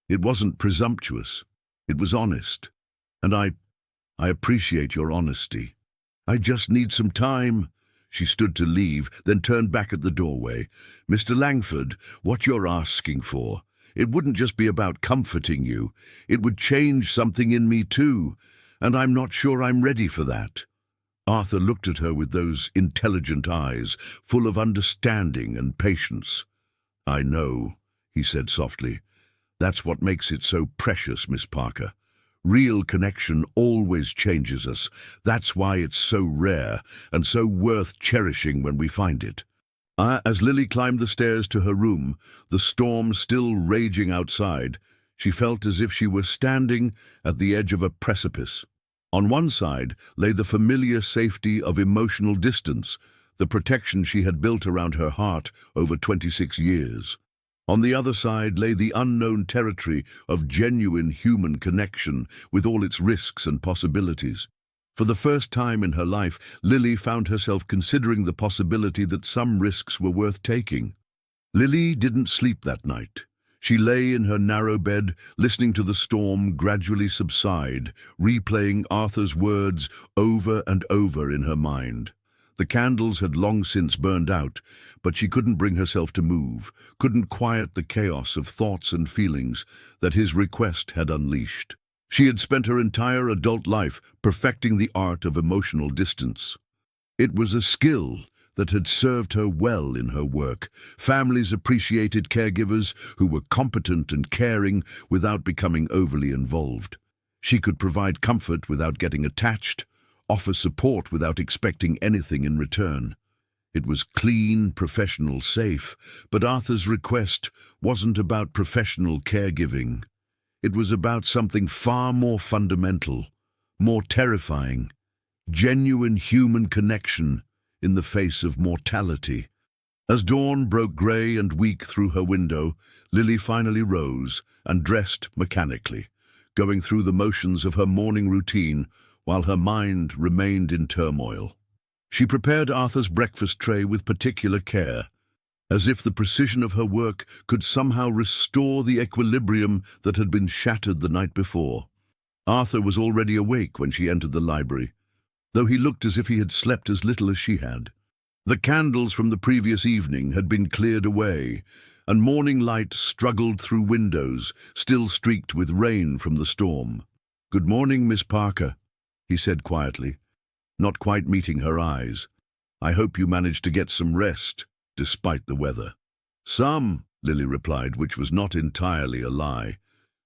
"It wasn't presumptuous. It was honest. And I appreciate your honesty. I just need some time." She stood to leave, then turned back at the doorway. "Mr. Langford, what you're asking for, it wouldn't just be about comforting you. It would change something in me too, and I'm not sure I'm ready for that." Arthur looked at her with those intelligent eyes, full of understanding and patience. "I know," he said softly. "That's what makes it so precious, Miss Parker. Real connection always changes us. That's why it's so rare and so worth cherishing when we find it." As Lily climbed the stairs to her room, the storm still raging outside, she felt as if she were standing at the edge of a precipice. On one side lay the familiar safety of emotional distance, the protection she had built around her heart over 26 years. On the other side lay the unknown territory of genuine human connection with all its risks and possibilities. For the first time in her life, Lily found herself considering the possibility that some risks were worth taking. Lily didn't sleep that night. She lay in her narrow bed, listening to the storm gradually subside, replaying Arthur's words over and over in her mind. The candles had long since burned out, but she couldn't bring herself to move, couldn't quiet the chaos of thoughts and feelings that his request had unleashed. She had spent her entire adult life perfecting the art of emotional distance. It was a skill that had served her well in her work. Families appreciated caregivers who were competent and caring without becoming overly involved. She could provide comfort without getting attached, offer support without expecting anything in return. It was clean, professional, safe, but Arthur's request wasn't about professional caregiving. It was about something far more fundamental, more terrifying, genuine human connection in the face of mortality. As dawn broke grey and weak through her window, Lily finally rose and dressed mechanically, going through the motions of her morning routine while her mind remained in turmoil. She prepared Arthur's breakfast tray with particular care, as if the precision of her work could somehow restore the equilibrium that had been shattered the night before. Arthur was already awake when she entered the library, though he looked as if he had slept as little as she had. The candles from the previous evening had been cleared away, and morning light struggled through windows, still streaked with rain from the storm. "Good morning, Miss Parker," he said quietly, not quite meeting her eyes. "I hope you managed to get some rest, despite the weather." "Some," Lily replied, which was not entirely a lie.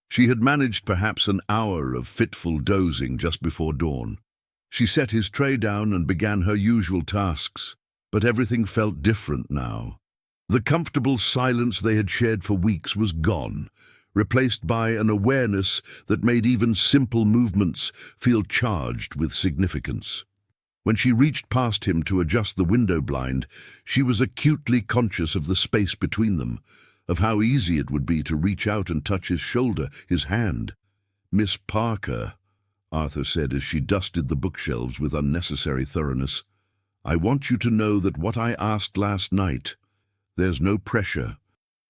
She had managed perhaps an hour of fitful dozing just before dawn. She set his tray down and began her usual tasks, but everything felt different now. The comfortable silence they had shared for weeks was gone, replaced by an awareness that made even simple movements feel charged with significance. When she reached past him to adjust the window blind, she was acutely conscious of the space between them, of how easy it would be to reach out and touch his shoulder, his hand. "Miss Parker," Arthur said as she dusted the bookshelves with unnecessary thoroughness, "I want you to know that what I asked last night, there's no pressure,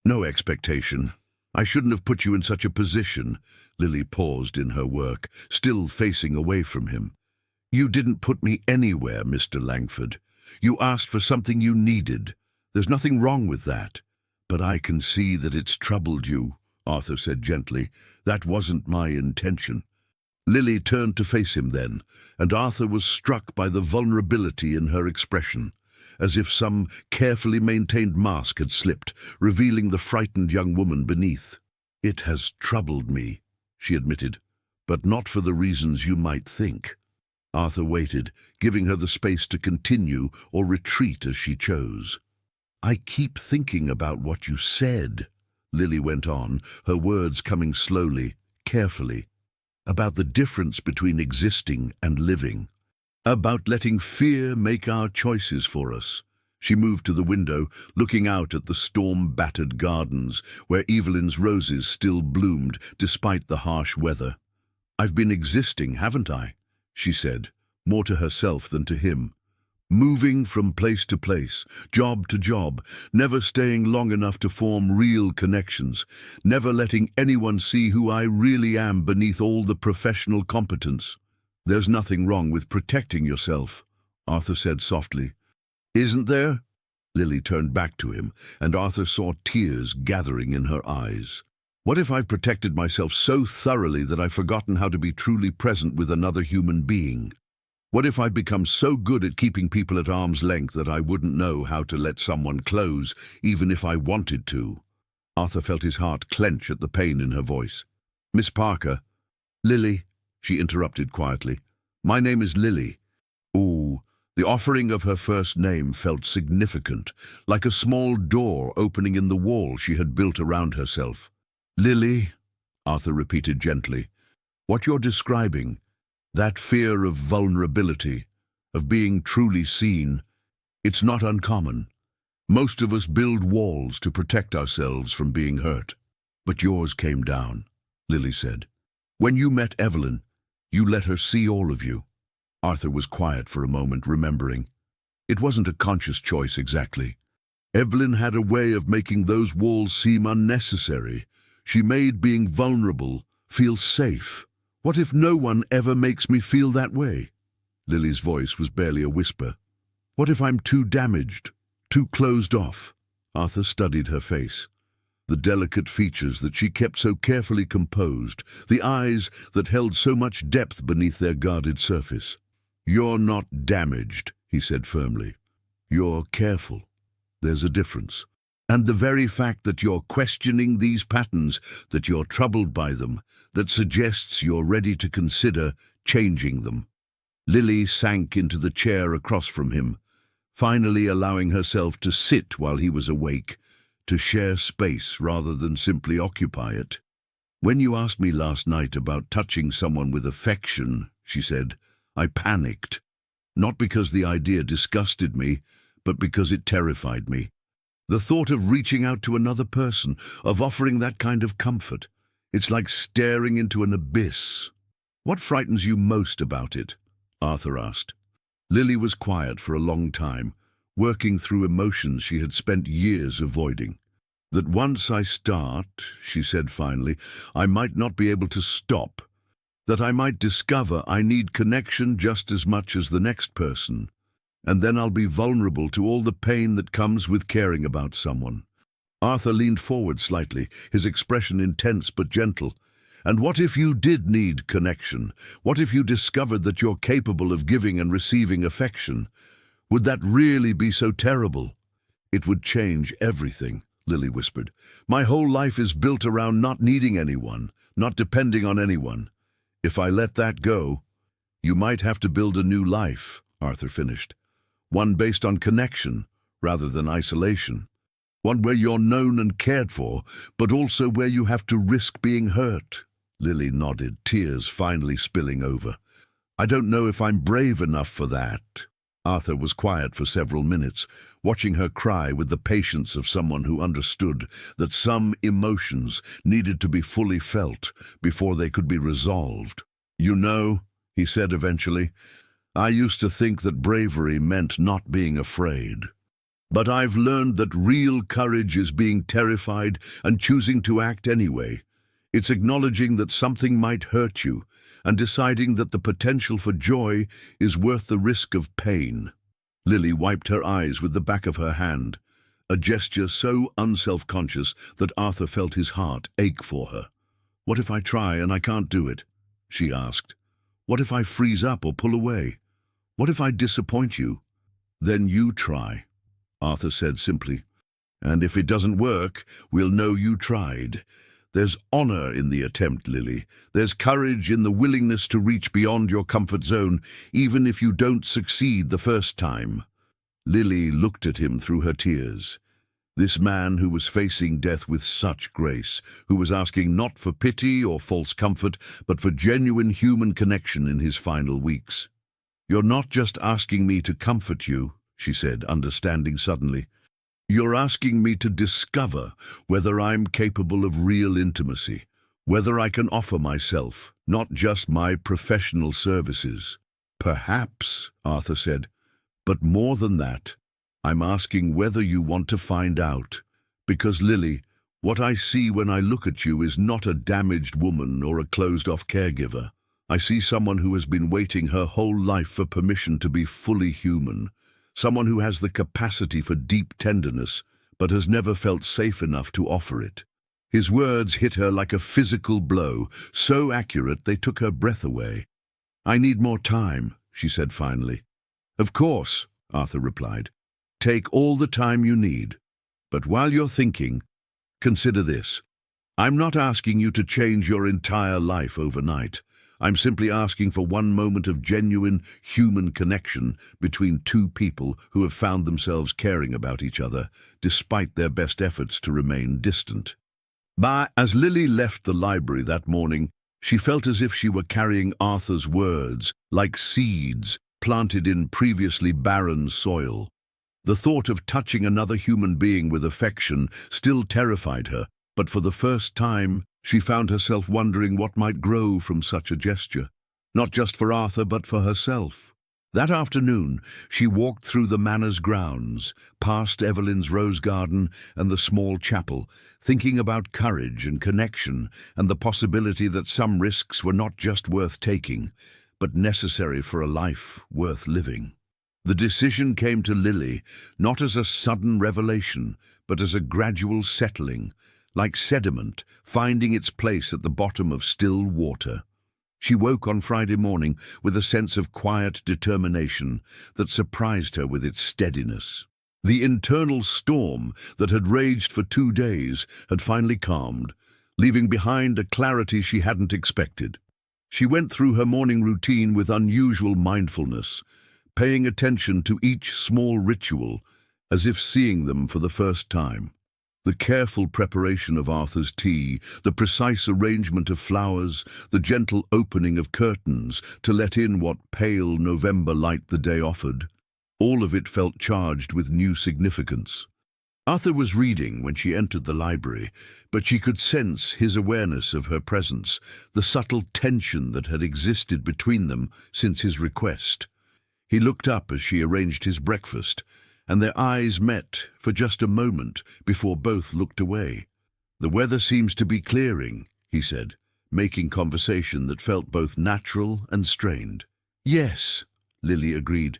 no expectation. I shouldn't have put you in such a position." Lily paused in her work, still facing away from him. "You didn't put me anywhere, Mr. Langford. You asked for something you needed, There's nothing wrong with that. But I can see that it's troubled you, Arthur said gently. That wasn't my intention. Lily turned to face him then, and Arthur was struck by the vulnerability in her expression, as if some carefully maintained mask had slipped, revealing the frightened young woman beneath. It has troubled me, she admitted, but not for the reasons you might think. Arthur waited, giving her the space to continue or retreat as she chose. I keep thinking about what you said, Lily went on, her words coming slowly, carefully, about the difference between existing and living, about letting fear make our choices for us. She moved to the window, looking out at the storm-battered gardens, where Evelyn's roses still bloomed despite the harsh weather. I've been existing, haven't I? She said, more to herself than to him. Moving from place to place, job to job, never staying long enough to form real connections, never letting anyone see who I really am beneath all the professional competence. There's nothing wrong with protecting yourself, Arthur said softly. Isn't there? Lily turned back to him, and Arthur saw tears gathering in her eyes. What if I've protected myself so thoroughly that I've forgotten how to be truly present with another human being? What if I've become so good at keeping people at arm's length that I wouldn't know how to let someone close, even if I wanted to? Arthur felt his heart clench at the pain in her voice. Miss Parker. Lily, she interrupted quietly. My name is Lily. Ooh. The offering of her first name felt significant, like a small door opening in the wall she had built around herself. Lily, Arthur repeated gently, what you're describing, that fear of vulnerability, of being truly seen, it's not uncommon. Most of us build walls to protect ourselves from being hurt. But yours came down, Lily said. When you met Evelyn, you let her see all of you. Arthur was quiet for a moment, remembering. It wasn't a conscious choice exactly. Evelyn had a way of making those walls seem unnecessary. She made being vulnerable feel safe. What if no one ever makes me feel that way? Lily's voice was barely a whisper. What if I'm too damaged, too closed off? Arthur studied her face. The delicate features that she kept so carefully composed, the eyes that held so much depth beneath their guarded surface. You're not damaged, he said firmly. You're careful. There's a difference. And the very fact that you're questioning these patterns, that you're troubled by them, that suggests you're ready to consider changing them. Lily sank into the chair across from him, finally allowing herself to sit while he was awake, to share space rather than simply occupy it. When you asked me last night about touching someone with affection, she said, I panicked. Not because the idea disgusted me, but because it terrified me. The thought of reaching out to another person, of offering that kind of comfort, it's like staring into an abyss. What frightens you most about it? Arthur asked. Lily was quiet for a long time, working through emotions she had spent years avoiding. That once I start, she said finally, I might not be able to stop. That I might discover I need connection just as much as the next person. And then I'll be vulnerable to all the pain that comes with caring about someone. Arthur leaned forward slightly, his expression intense but gentle. And what if you did need connection? What if you discovered that you're capable of giving and receiving affection? Would that really be so terrible? It would change everything, Lily whispered. My whole life is built around not needing anyone, not depending on anyone. If I let that go, you might have to build a new life, Arthur finished. One based on connection rather than isolation. One where you're known and cared for, but also where you have to risk being hurt. Lily nodded, tears finally spilling over. I don't know if I'm brave enough for that. Arthur was quiet for several minutes, watching her cry with the patience of someone who understood that some emotions needed to be fully felt before they could be resolved. You know, he said eventually, I used to think that bravery meant not being afraid. But I've learned that real courage is being terrified and choosing to act anyway. It's acknowledging that something might hurt you and deciding that the potential for joy is worth the risk of pain. Lily wiped her eyes with the back of her hand. a gesture so unselfconscious that Arthur felt his heart ache for her. "What if I try and I can't do it?" she asked. "What if I freeze up or pull away? What if I disappoint you?" "Then you try," Arthur said simply. "And if it doesn't work, we'll know you tried. There's honor in the attempt, Lily. There's courage in the willingness to reach beyond your comfort zone, even if you don't succeed the first time." Lily looked at him through her tears. This man who was facing death with such grace, who was asking not for pity or false comfort, but for genuine human connection in his final weeks. "You're not just asking me to comfort you," she said, understanding suddenly. "You're asking me to discover whether I'm capable of real intimacy, whether I can offer myself, not just my professional services." "Perhaps," Arthur said, "but more than that, I'm asking whether you want to find out. Because, Lily, what I see when I look at you is not a damaged woman or a closed-off caregiver. I see someone who has been waiting her whole life for permission to be fully human. Someone who has the capacity for deep tenderness, but has never felt safe enough to offer it." His words hit her like a physical blow, so accurate they took her breath away. "I need more time," she said finally. "Of course," Arthur replied. "Take all the time you need. But while you're thinking, consider this. I'm not asking you to change your entire life overnight. I'm simply asking for one moment of genuine human connection between two people who have found themselves caring about each other, despite their best efforts to remain distant." But as Lily left the library that morning, she felt as if she were carrying Arthur's words, like seeds planted in previously barren soil. The thought of touching another human being with affection still terrified her, but for the first time, she found herself wondering what might grow from such a gesture, not just for Arthur but for herself. That afternoon, she walked through the manor's grounds, past Evelyn's rose garden and the small chapel, thinking about courage and connection and the possibility that some risks were not just worth taking, but necessary for a life worth living. The decision came to Lily not as a sudden revelation, but as a gradual settling, like sediment finding its place at the bottom of still water. She woke on Friday morning with a sense of quiet determination that surprised her with its steadiness. The internal storm that had raged for 2 days had finally calmed, leaving behind a clarity she hadn't expected. She went through her morning routine with unusual mindfulness, paying attention to each small ritual as if seeing them for the first time. The careful preparation of Arthur's tea, the precise arrangement of flowers, the gentle opening of curtains to let in what pale November light the day offered, all of it felt charged with new significance. Arthur was reading when she entered the library, but she could sense his awareness of her presence, the subtle tension that had existed between them since his request. He looked up as she arranged his breakfast, and their eyes met for just a moment before both looked away. "The weather seems to be clearing," he said, making conversation that felt both natural and strained. "Yes," Lily agreed.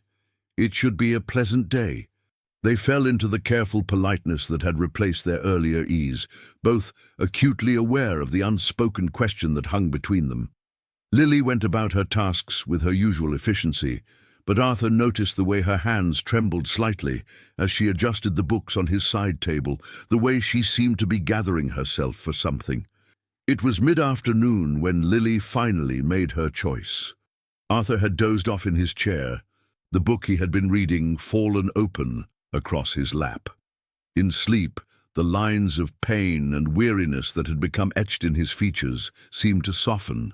"It should be a pleasant day." They fell into the careful politeness that had replaced their earlier ease, both acutely aware of the unspoken question that hung between them. Lily went about her tasks with her usual efficiency, but Arthur noticed the way her hands trembled slightly as she adjusted the books on his side table, the way she seemed to be gathering herself for something. It was mid-afternoon when Lily finally made her choice. Arthur had dozed off in his chair, the book he had been reading fallen open across his lap. In sleep, the lines of pain and weariness that had become etched in his features seemed to soften,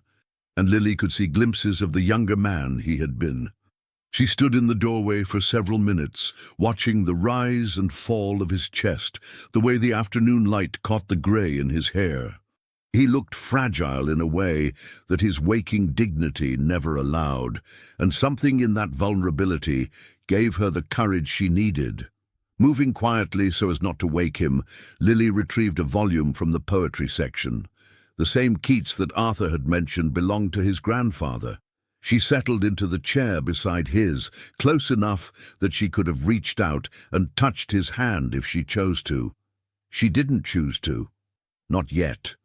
and Lily could see glimpses of the younger man he had been. She stood in the doorway for several minutes, watching the rise and fall of his chest, the way the afternoon light caught the grey in his hair. He looked fragile in a way that his waking dignity never allowed, and something in that vulnerability gave her the courage she needed. Moving quietly so as not to wake him, Lily retrieved a volume from the poetry section. The same Keats that Arthur had mentioned belonged to his grandfather. She settled into the chair beside his, close enough that she could have reached out and touched his hand if she chose to. She didn't choose to. Not yet.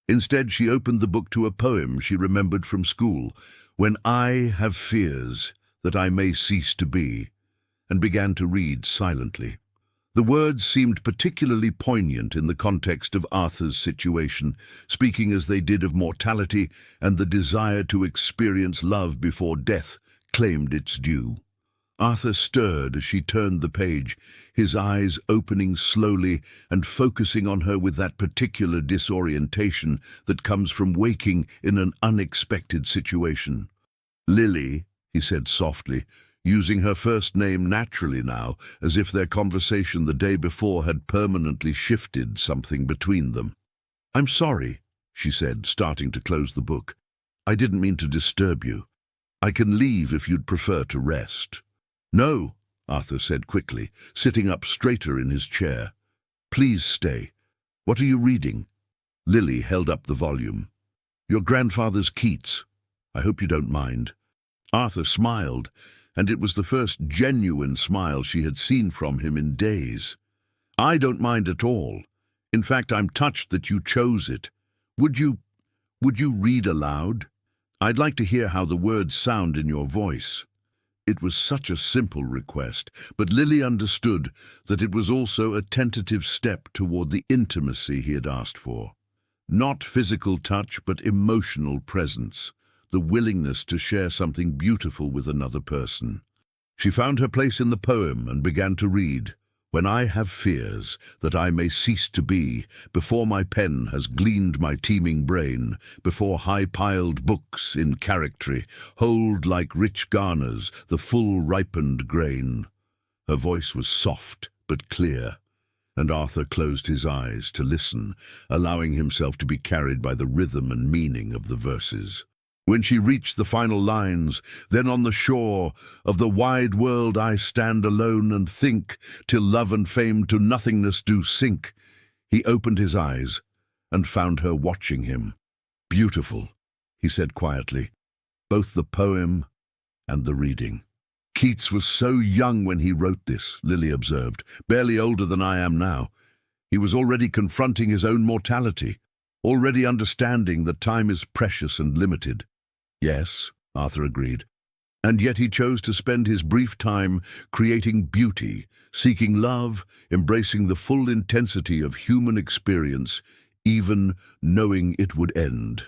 Instead, she opened the book to a poem she remembered from school, "When I have fears that I may cease to be," and began to read silently. The words seemed particularly poignant in the context of Arthur's situation, speaking as they did of mortality and the desire to experience love before death claimed its due. Arthur stirred as she turned the page, his eyes opening slowly and focusing on her with that particular disorientation that comes from waking in an unexpected situation. "Lily," he said softly, using her first name naturally now, as if their conversation the day before had permanently shifted something between them. "I'm sorry," she said, starting to close the book. "I didn't mean to disturb you. I can leave if you'd prefer to rest." "No," Arthur said quickly, sitting up straighter in his chair. "Please stay. What are you reading?" Lily held up the volume. "Your grandfather's Keats. I hope you don't mind." Arthur smiled, and it was the first genuine smile she had seen from him in days. "I don't mind at all. In fact, I'm touched that you chose it. Would you read aloud? I'd like to hear how the words sound in your voice." It was such a simple request, but Lily understood that it was also a tentative step toward the intimacy he had asked for. Not physical touch, but emotional presence, the willingness to share something beautiful with another person. She found her place in the poem and began to read, "When I have fears that I may cease to be, before my pen has gleaned my teeming brain, before high-piled books in charactery hold like rich garners the full ripened grain." Her voice was soft but clear, and Arthur closed his eyes to listen, allowing himself to be carried by the rhythm and meaning of the verses. When she reached the final lines, "Then on the shore of the wide world I stand alone and think, till love and fame to nothingness do sink," he opened his eyes and found her watching him. "Beautiful," he said quietly, "both the poem and the reading." "Keats was so young when he wrote this," Lily observed, "barely older than I am now. He was already confronting his own mortality, already understanding that time is precious and limited." "Yes," Arthur agreed. "And yet he chose to spend his brief time creating beauty, seeking love, embracing the full intensity of human experience, even knowing it would end."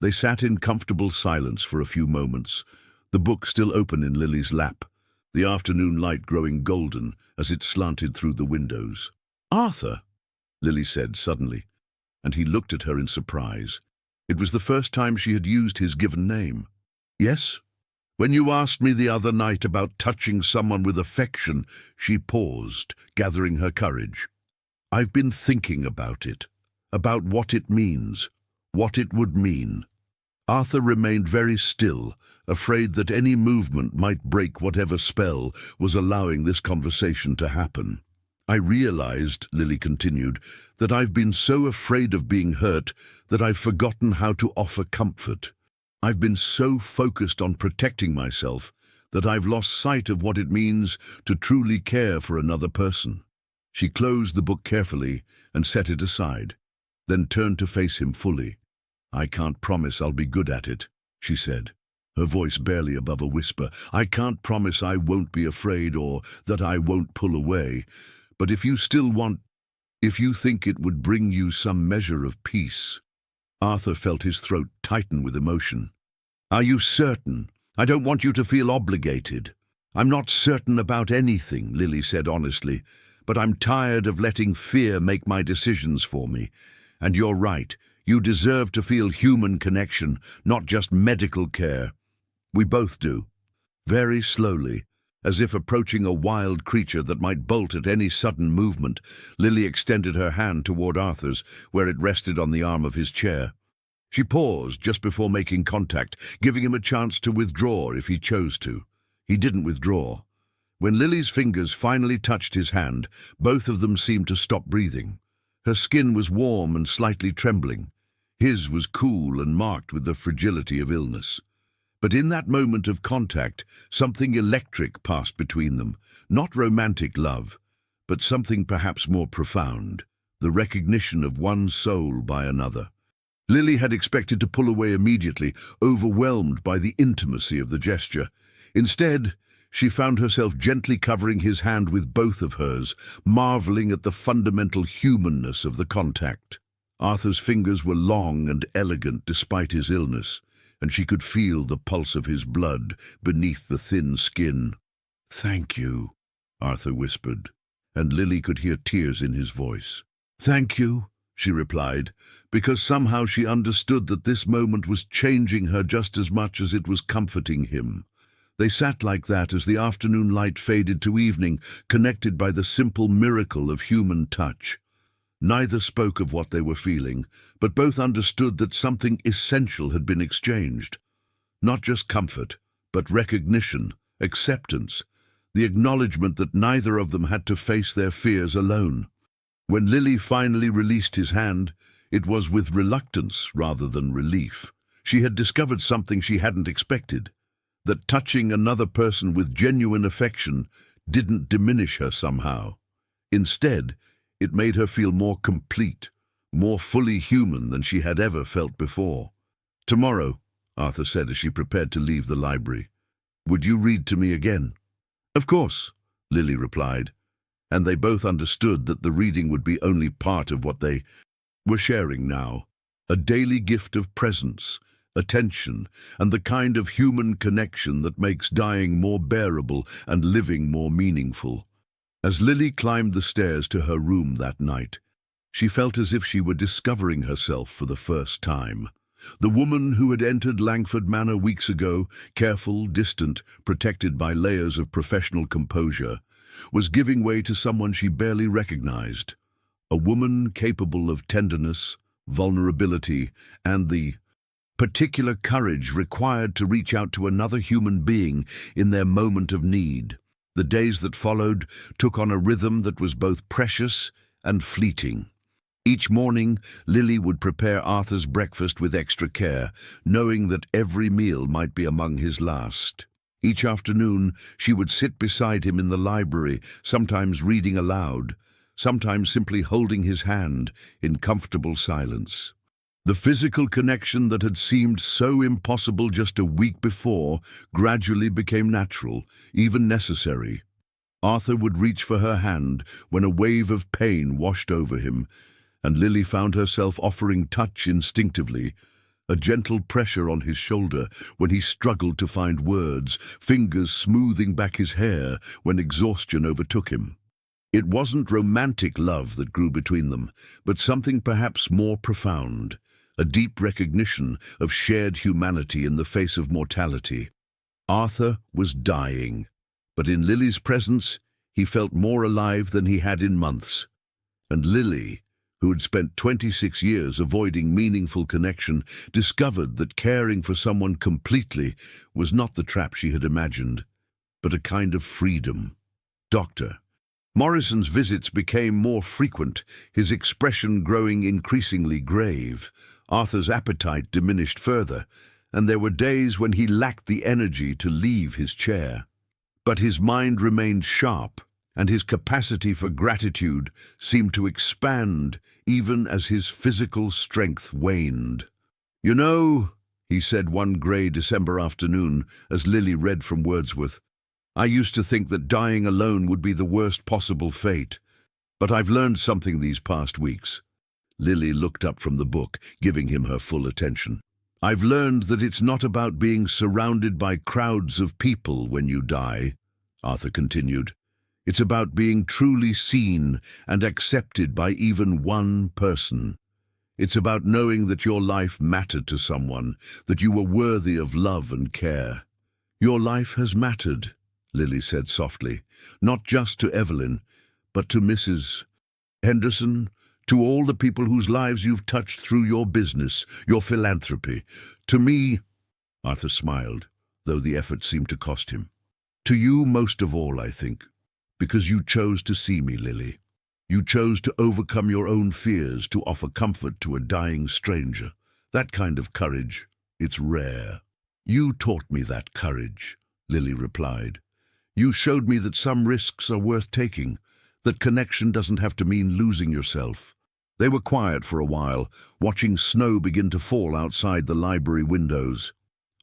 They sat in comfortable silence for a few moments, the book still open in Lily's lap, the afternoon light growing golden as it slanted through the windows. "Arthur," Lily said suddenly, and he looked at her in surprise. It was the first time she had used his given name. "Yes?" "When you asked me the other night about touching someone with affection," she paused, gathering her courage. "I've been thinking about it, about what it means, what it would mean." Arthur remained very still, afraid that any movement might break whatever spell was allowing this conversation to happen. "I realized," Lily continued, "that I've been so afraid of being hurt that I've forgotten how to offer comfort. I've been so focused on protecting myself that I've lost sight of what it means to truly care for another person." She closed the book carefully and set it aside, then turned to face him fully. "I can't promise I'll be good at it," she said, her voice barely above a whisper. "I can't promise I won't be afraid or that I won't pull away. But if you think it would bring you some measure of peace." Arthur felt his throat tighten with emotion. "Are you certain? I don't want you to feel obligated." "I'm not certain about anything," Lily said honestly, "but I'm tired of letting fear make my decisions for me. And you're right, you deserve to feel human connection, not just medical care. We both do." Very slowly, as if approaching a wild creature that might bolt at any sudden movement, Lily extended her hand toward Arthur's, where it rested on the arm of his chair. She paused just before making contact, giving him a chance to withdraw if he chose to. He didn't withdraw. When Lily's fingers finally touched his hand, both of them seemed to stop breathing. Her skin was warm and slightly trembling. His was cool and marked with the fragility of illness. But in that moment of contact, something electric passed between them. Not romantic love, but something perhaps more profound, the recognition of one soul by another. Lily had expected to pull away immediately, overwhelmed by the intimacy of the gesture. Instead, she found herself gently covering his hand with both of hers, marveling at the fundamental humanness of the contact. Arthur's fingers were long and elegant despite his illness, and she could feel the pulse of his blood beneath the thin skin. "Thank you," Arthur whispered, and Lily could hear tears in his voice. "Thank you," she replied, because somehow she understood that this moment was changing her just as much as it was comforting him. They sat like that as the afternoon light faded to evening, connected by the simple miracle of human touch. Neither spoke of what they were feeling, but both understood that something essential had been exchanged. Not just comfort, but recognition, acceptance, the acknowledgement that neither of them had to face their fears alone. When Lily finally released his hand, it was with reluctance rather than relief. She had discovered something she hadn't expected, that touching another person with genuine affection didn't diminish her somehow. Instead, it made her feel more complete, more fully human than she had ever felt before. "Tomorrow," Arthur said as she prepared to leave the library, "would you read to me again?" "Of course," Lily replied, and they both understood that the reading would be only part of what they were sharing now, a daily gift of presence, attention, and the kind of human connection that makes dying more bearable and living more meaningful. As Lily climbed the stairs to her room that night, she felt as if she were discovering herself for the first time. The woman who had entered Langford Manor weeks ago, careful, distant, protected by layers of professional composure, was giving way to someone she barely recognized. A woman capable of tenderness, vulnerability, and the particular courage required to reach out to another human being in their moment of need. The days that followed took on a rhythm that was both precious and fleeting. Each morning, Lily would prepare Arthur's breakfast with extra care, knowing that every meal might be among his last. Each afternoon, she would sit beside him in the library, sometimes reading aloud, sometimes simply holding his hand in comfortable silence. The physical connection that had seemed so impossible just a week before gradually became natural, even necessary. Arthur would reach for her hand when a wave of pain washed over him, and Lily found herself offering touch instinctively, a gentle pressure on his shoulder when he struggled to find words, fingers smoothing back his hair when exhaustion overtook him. It wasn't romantic love that grew between them, but something perhaps more profound, a deep recognition of shared humanity in the face of mortality. Arthur was dying, but in Lily's presence, he felt more alive than he had in months. And Lily, who had spent 26 years avoiding meaningful connection, discovered that caring for someone completely was not the trap she had imagined, but a kind of freedom. Dr. Morrison's visits became more frequent, his expression growing increasingly grave. Arthur's appetite diminished further, and there were days when he lacked the energy to leave his chair. But his mind remained sharp, and his capacity for gratitude seemed to expand even as his physical strength waned. "You know," he said one grey December afternoon as Lily read from Wordsworth, "I used to think that dying alone would be the worst possible fate, but I've learned something these past weeks." Lily looked up from the book, giving him her full attention. "I've learned that it's not about being surrounded by crowds of people when you die," Arthur continued. "It's about being truly seen and accepted by even one person. It's about knowing that your life mattered to someone, that you were worthy of love and care." "Your life has mattered," Lily said softly, "not just to Evelyn, but to Mrs. Henderson, to all the people whose lives you've touched through your business, your philanthropy. To me," Arthur smiled, though the effort seemed to cost him. "To you most of all, I think, because you chose to see me, Lily. You chose to overcome your own fears to offer comfort to a dying stranger. That kind of courage, it's rare." You taught me that courage, Lily replied. You showed me that some risks are worth taking, that connection doesn't have to mean losing yourself. They were quiet for a while, watching snow begin to fall outside the library windows.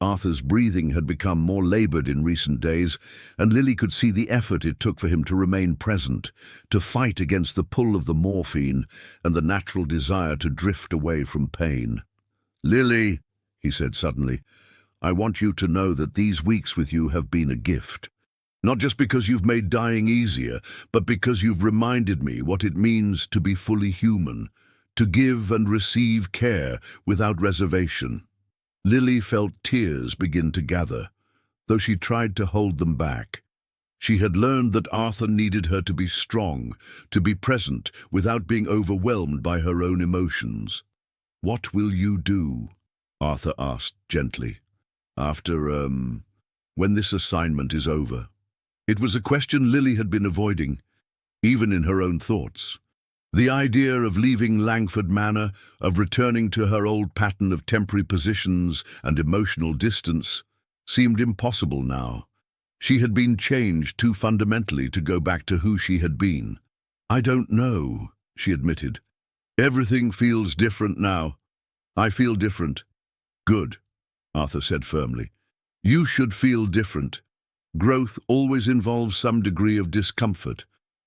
Arthur's breathing had become more labored in recent days, and Lily could see the effort it took for him to remain present, to fight against the pull of the morphine and the natural desire to drift away from pain. "Lily," he said suddenly, "I want you to know that these weeks with you have been a gift. Not just because you've made dying easier, but because you've reminded me what it means to be fully human, to give and receive care without reservation." Lily felt tears begin to gather, though she tried to hold them back. She had learned that Arthur needed her to be strong, to be present without being overwhelmed by her own emotions. "What will you do?" Arthur asked gently. "After, when this assignment is over?" It was a question Lily had been avoiding, even in her own thoughts. The idea of leaving Langford Manor, of returning to her old pattern of temporary positions and emotional distance, seemed impossible now. She had been changed too fundamentally to go back to who she had been. "I don't know," she admitted. "Everything feels different now. I feel different." "Good," Arthur said firmly. "You should feel different. Growth always involves some degree of discomfort,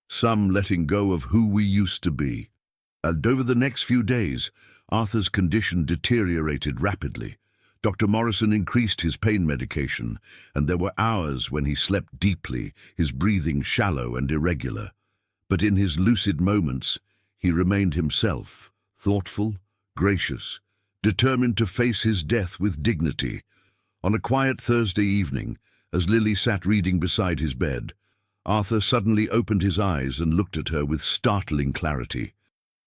some letting go of who we used to be." And over the next few days, Arthur's condition deteriorated rapidly. Dr. Morrison increased his pain medication, and there were hours when he slept deeply, his breathing shallow and irregular. But in his lucid moments, he remained himself, thoughtful, gracious, determined to face his death with dignity. On a quiet Thursday evening, as Lily sat reading beside his bed, Arthur suddenly opened his eyes and looked at her with startling clarity.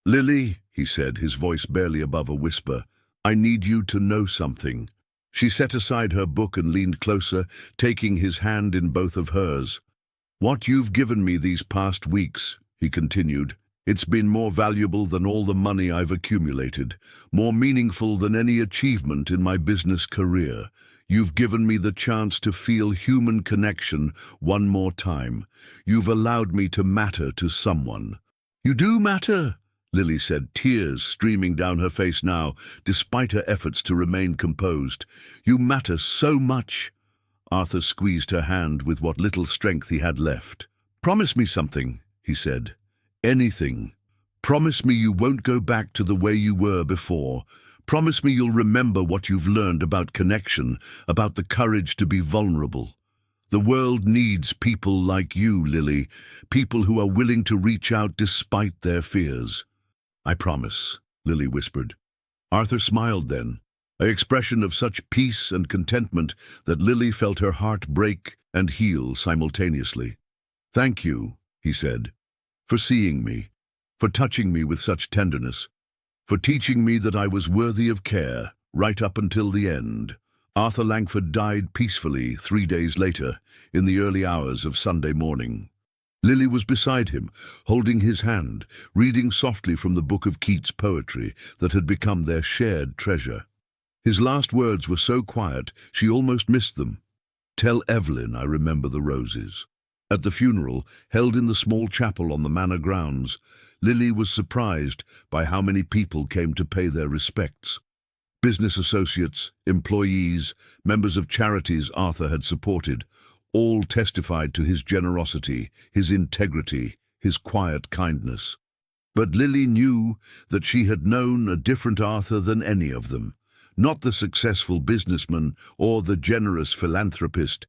"Lily," he said, his voice barely above a whisper, "I need you to know something." She set aside her book and leaned closer, taking his hand in both of hers. "What you've given me these past weeks," he continued, "it's been more valuable than all the money I've accumulated, more meaningful than any achievement in my business career. You've given me the chance to feel human connection one more time. You've allowed me to matter to someone." "You do matter," Lily said, tears streaming down her face now, despite her efforts to remain composed. "You matter so much." Arthur squeezed her hand with what little strength he had left. "Promise me something," he said. "Anything. Promise me you won't go back to the way you were before. Promise me you'll remember what you've learned about connection, about the courage to be vulnerable. The world needs people like you, Lily, people who are willing to reach out despite their fears." "I promise," Lily whispered. Arthur smiled then, an expression of such peace and contentment that Lily felt her heart break and heal simultaneously. "Thank you," he said, "for seeing me, for touching me with such tenderness, for teaching me that I was worthy of care, right up until the end." Arthur Langford died peacefully 3 days later, in the early hours of Sunday morning. Lily was beside him, holding his hand, reading softly from the book of Keats' poetry that had become their shared treasure. His last words were so quiet, she almost missed them. "Tell Evelyn I remember the roses." At the funeral, held in the small chapel on the manor grounds, Lily was surprised by how many people came to pay their respects. Business associates, employees, members of charities Arthur had supported, all testified to his generosity, his integrity, his quiet kindness. But Lily knew that she had known a different Arthur than any of them, not the successful businessman or the generous philanthropist,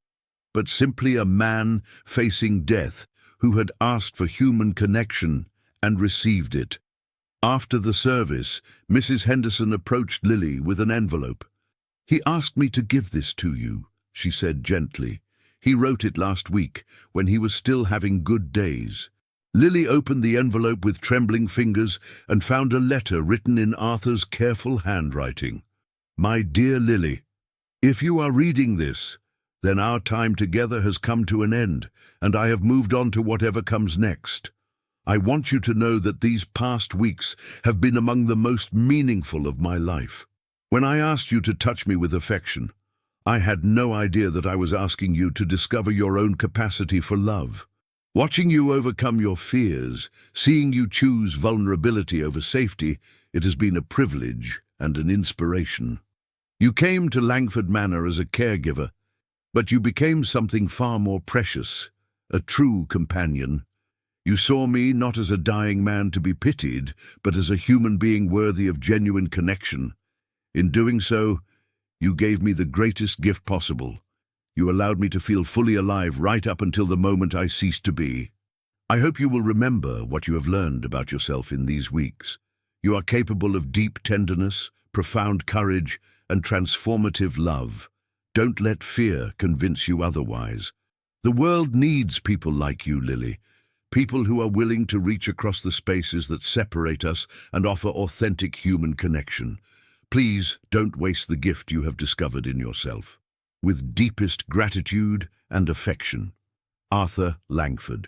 but simply a man facing death who had asked for human connection and received it. After the service, Mrs. Henderson approached Lily with an envelope. "He asked me to give this to you," she said gently. "He wrote it last week, when he was still having good days." Lily opened the envelope with trembling fingers and found a letter written in Arthur's careful handwriting. "My dear Lily, if you are reading this, then our time together has come to an end, and I have moved on to whatever comes next. I want you to know that these past weeks have been among the most meaningful of my life. When I asked you to touch me with affection, I had no idea that I was asking you to discover your own capacity for love. Watching you overcome your fears, seeing you choose vulnerability over safety, it has been a privilege and an inspiration. You came to Langford Manor as a caregiver, but you became something far more precious, a true companion. You saw me not as a dying man to be pitied, but as a human being worthy of genuine connection. In doing so, you gave me the greatest gift possible. You allowed me to feel fully alive right up until the moment I ceased to be. I hope you will remember what you have learned about yourself in these weeks. You are capable of deep tenderness, profound courage, and transformative love. Don't let fear convince you otherwise. The world needs people like you, Lily. People who are willing to reach across the spaces that separate us and offer authentic human connection. Please don't waste the gift you have discovered in yourself. With deepest gratitude and affection, Arthur Langford.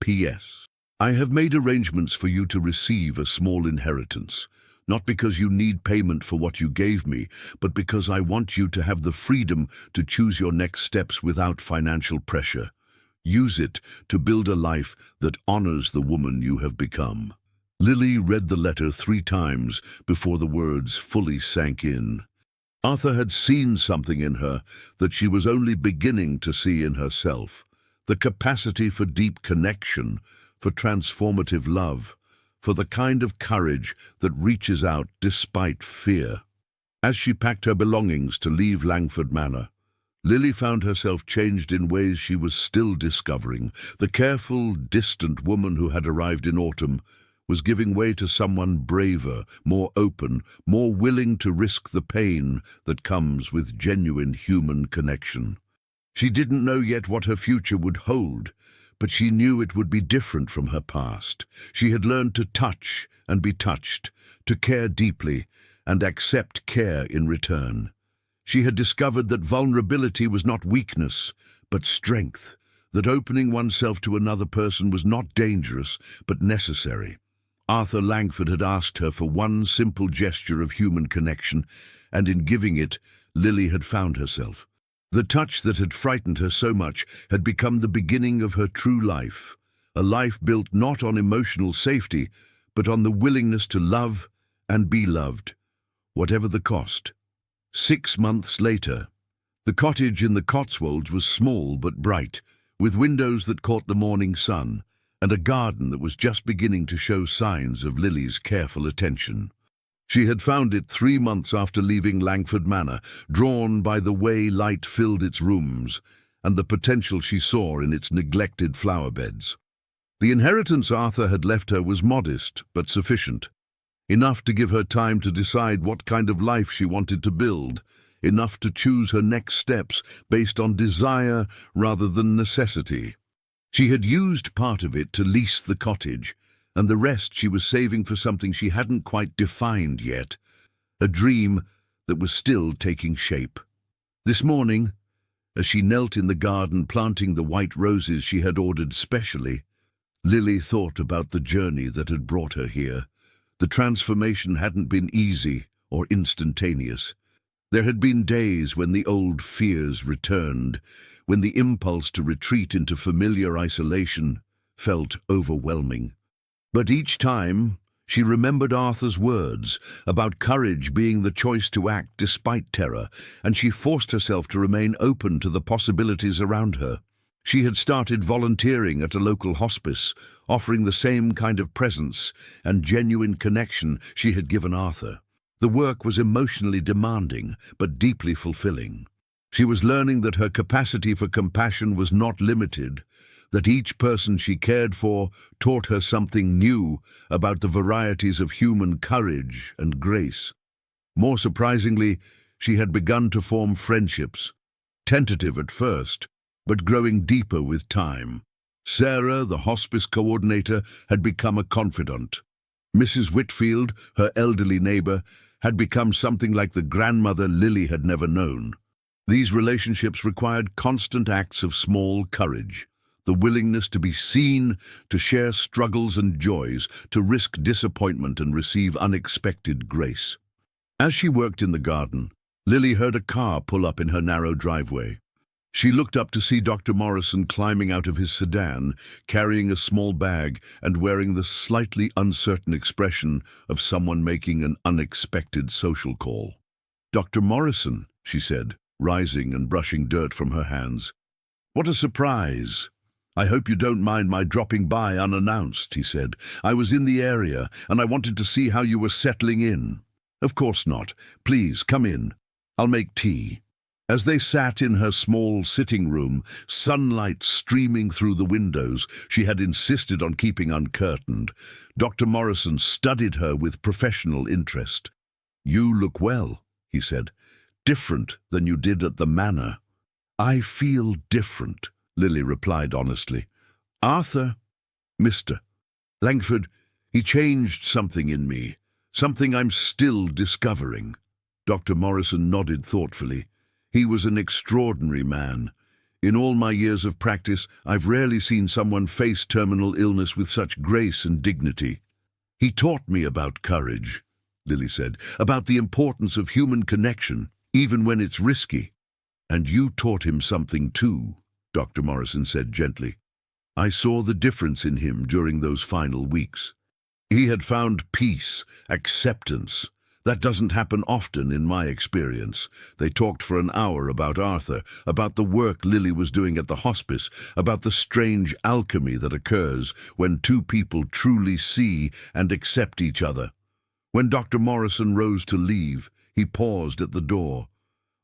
P.S. I have made arrangements for you to receive a small inheritance, not because you need payment for what you gave me, but because I want you to have the freedom to choose your next steps without financial pressure. Use it to build a life that honors the woman you have become. Lily read the letter 3 times before the words fully sank in. Arthur had seen something in her that she was only beginning to see in herself. The capacity for deep connection, for transformative love, for the kind of courage that reaches out despite fear. As she packed her belongings to leave Langford Manor, Lily found herself changed in ways she was still discovering. The careful, distant woman who had arrived in autumn was giving way to someone braver, more open, more willing to risk the pain that comes with genuine human connection. She didn't know yet what her future would hold, but she knew it would be different from her past. She had learned to touch and be touched, to care deeply and accept care in return. She had discovered that vulnerability was not weakness, but strength, that opening oneself to another person was not dangerous, but necessary. Arthur Langford had asked her for one simple gesture of human connection, and in giving it, Lily had found herself. The touch that had frightened her so much had become the beginning of her true life, a life built not on emotional safety, but on the willingness to love and be loved, whatever the cost. 6 months later, the cottage in the Cotswolds was small but bright, with windows that caught the morning sun, and a garden that was just beginning to show signs of Lily's careful attention. She had found it 3 months after leaving Langford Manor, drawn by the way light filled its rooms and the potential she saw in its neglected flower beds. The inheritance Arthur had left her was modest but sufficient. Enough to give her time to decide what kind of life she wanted to build, enough to choose her next steps based on desire rather than necessity. She had used part of it to lease the cottage, and the rest she was saving for something she hadn't quite defined yet, a dream that was still taking shape. This morning, as she knelt in the garden planting the white roses she had ordered specially, Lily thought about the journey that had brought her here. The transformation hadn't been easy or instantaneous. There had been days when the old fears returned, when the impulse to retreat into familiar isolation felt overwhelming. But each time, she remembered Arthur's words about courage being the choice to act despite terror, and she forced herself to remain open to the possibilities around her. She had started volunteering at a local hospice, offering the same kind of presence and genuine connection she had given Arthur. The work was emotionally demanding, but deeply fulfilling. She was learning that her capacity for compassion was not limited, that each person she cared for taught her something new about the varieties of human courage and grace. More surprisingly, she had begun to form friendships, tentative at first, but growing deeper with time. Sarah, the hospice coordinator, had become a confidant. Mrs. Whitfield, her elderly neighbor, had become something like the grandmother Lily had never known. These relationships required constant acts of small courage, the willingness to be seen, to share struggles and joys, to risk disappointment and receive unexpected grace. As she worked in the garden, Lily heard a car pull up in her narrow driveway. She looked up to see Dr. Morrison climbing out of his sedan, carrying a small bag and wearing the slightly uncertain expression of someone making an unexpected social call. "Dr. Morrison," she said, rising and brushing dirt from her hands. "What a surprise! I hope you don't mind my dropping by unannounced," he said. "I was in the area, and I wanted to see how you were settling in." "Of course not. Please, come in. I'll make tea." As they sat in her small sitting room, sunlight streaming through the windows she had insisted on keeping uncurtained, Dr. Morrison studied her with professional interest. "You look well," he said. "Different than you did at the manor." "I feel different," Lily replied honestly. "Arthur, Mr. Langford, he changed something in me, something I'm still discovering." Dr. Morrison nodded thoughtfully. "He was an extraordinary man. In all my years of practice, I've rarely seen someone face terminal illness with such grace and dignity." "He taught me about courage," Lily said, "about the importance of human connection, even when it's risky." "And you taught him something too," Dr. Morrison said gently. "I saw the difference in him during those final weeks. He had found peace, acceptance. That doesn't happen often in my experience." They talked for an hour about Arthur, about the work Lily was doing at the hospice, about the strange alchemy that occurs when two people truly see and accept each other. When Dr. Morrison rose to leave, he paused at the door.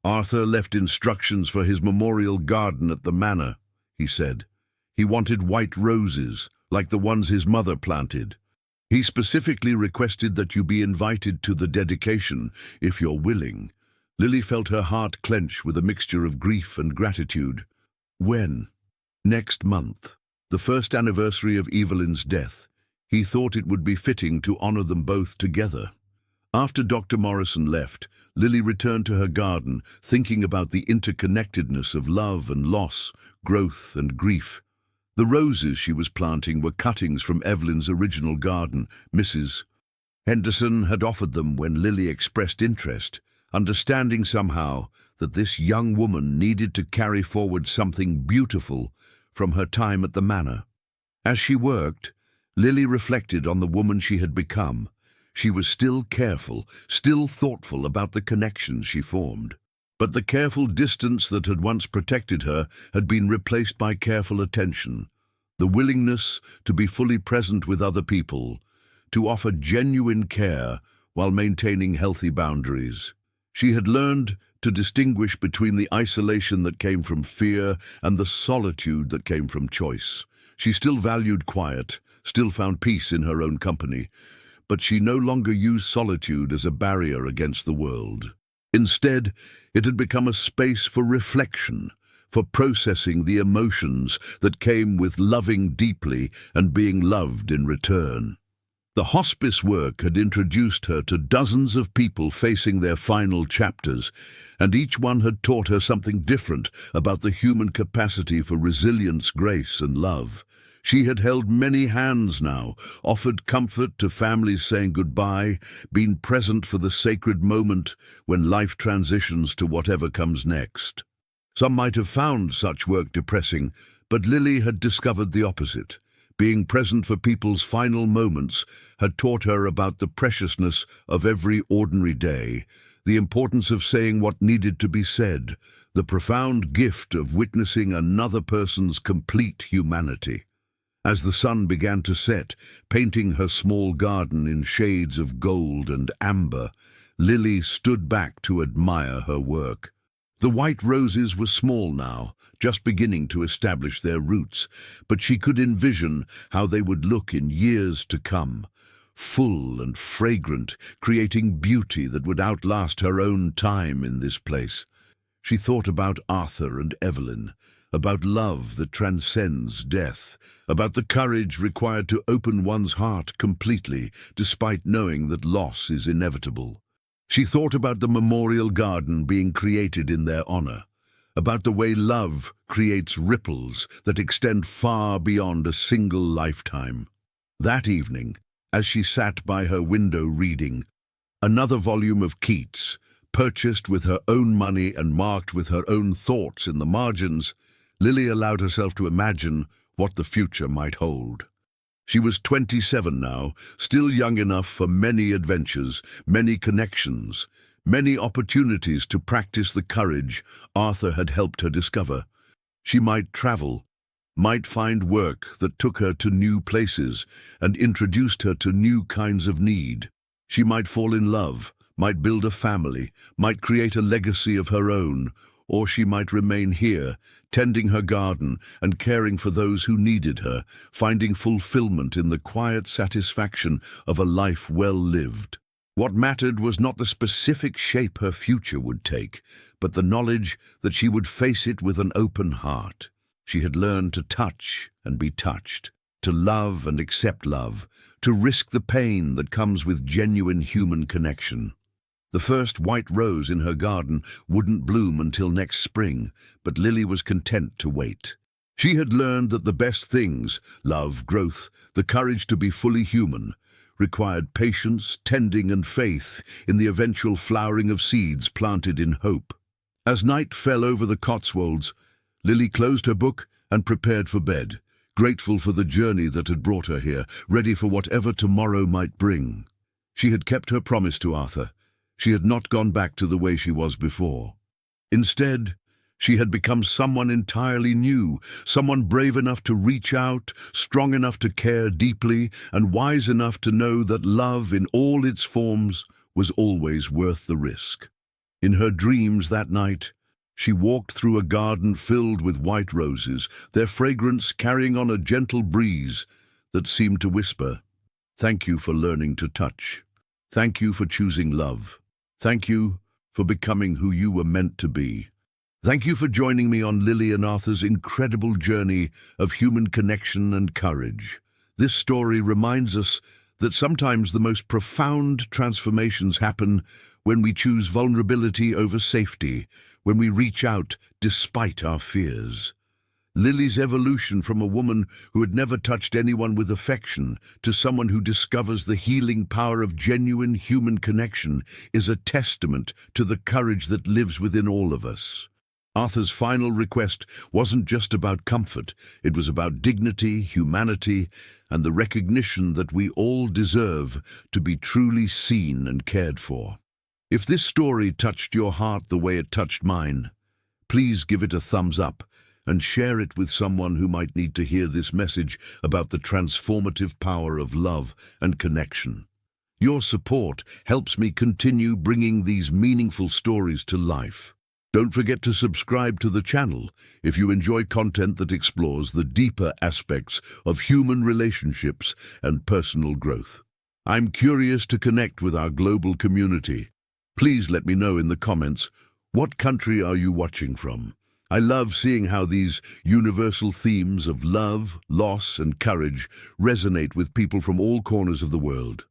"Arthur left instructions for his memorial garden at the manor," he said. "He wanted white roses, like the ones his mother planted. He specifically requested that you be invited to the dedication, if you're willing." Lily felt her heart clench with a mixture of grief and gratitude. "When?" "Next month, the first anniversary of Evelyn's death. He thought it would be fitting to honor them both together." After Dr. Morrison left, Lily returned to her garden, thinking about the interconnectedness of love and loss, growth and grief. The roses she was planting were cuttings from Evelyn's original garden. Mrs. Henderson had offered them when Lily expressed interest, understanding somehow that this young woman needed to carry forward something beautiful from her time at the manor. As she worked, Lily reflected on the woman she had become. She was still careful, still thoughtful about the connections she formed. But the careful distance that had once protected her had been replaced by careful attention, the willingness to be fully present with other people, to offer genuine care while maintaining healthy boundaries. She had learned to distinguish between the isolation that came from fear and the solitude that came from choice. She still valued quiet, still found peace in her own company, but she no longer used solitude as a barrier against the world. Instead, it had become a space for reflection, for processing the emotions that came with loving deeply and being loved in return. The hospice work had introduced her to dozens of people facing their final chapters, and each one had taught her something different about the human capacity for resilience, grace, and love. She had held many hands now, offered comfort to families saying goodbye, been present for the sacred moment when life transitions to whatever comes next. Some might have found such work depressing, but Lily had discovered the opposite. Being present for people's final moments had taught her about the preciousness of every ordinary day, the importance of saying what needed to be said, the profound gift of witnessing another person's complete humanity. As the sun began to set, painting her small garden in shades of gold and amber, Lily stood back to admire her work. The white roses were small now, just beginning to establish their roots, but she could envision how they would look in years to come, full and fragrant, creating beauty that would outlast her own time in this place. She thought about Arthur and Evelyn, about love that transcends death, about the courage required to open one's heart completely, despite knowing that loss is inevitable. She thought about the memorial garden being created in their honor, about the way love creates ripples that extend far beyond a single lifetime. That evening, as she sat by her window reading, another volume of Keats, purchased with her own money and marked with her own thoughts in the margins, Lily allowed herself to imagine what the future might hold. She was 27 now, still young enough for many adventures, many connections, many opportunities to practice the courage Arthur had helped her discover. She might travel, might find work that took her to new places and introduced her to new kinds of need. She might fall in love, might build a family, might create a legacy of her own, or she might remain here, tending her garden and caring for those who needed her, finding fulfillment in the quiet satisfaction of a life well lived. What mattered was not the specific shape her future would take, but the knowledge that she would face it with an open heart. She had learned to touch and be touched, to love and accept love, to risk the pain that comes with genuine human connection. The first white rose in her garden wouldn't bloom until next spring, but Lily was content to wait. She had learned that the best things, love, growth, the courage to be fully human, required patience, tending and faith in the eventual flowering of seeds planted in hope. As night fell over the Cotswolds, Lily closed her book and prepared for bed, grateful for the journey that had brought her here, ready for whatever tomorrow might bring. She had kept her promise to Arthur. She had not gone back to the way she was before. Instead, she had become someone entirely new, someone brave enough to reach out, strong enough to care deeply, and wise enough to know that love in all its forms was always worth the risk. In her dreams that night, she walked through a garden filled with white roses, their fragrance carrying on a gentle breeze that seemed to whisper, "Thank you for learning to touch. Thank you for choosing love. Thank you for becoming who you were meant to be. Thank you for joining me on Lily and Arthur's incredible journey of human connection and courage. This story reminds us that sometimes the most profound transformations happen when we choose vulnerability over safety, when we reach out despite our fears. Lily's evolution from a woman who had never touched anyone with affection to someone who discovers the healing power of genuine human connection is a testament to the courage that lives within all of us. Arthur's final request wasn't just about comfort, it was about dignity, humanity, and the recognition that we all deserve to be truly seen and cared for. If this story touched your heart the way it touched mine, please give it a thumbs up and share it with someone who might need to hear this message about the transformative power of love and connection. Your support helps me continue bringing these meaningful stories to life. Don't forget to subscribe to the channel if you enjoy content that explores the deeper aspects of human relationships and personal growth. I'm curious to connect with our global community. Please let me know in the comments, what country are you watching from? I love seeing how these universal themes of love, loss, and courage resonate with people from all corners of the world.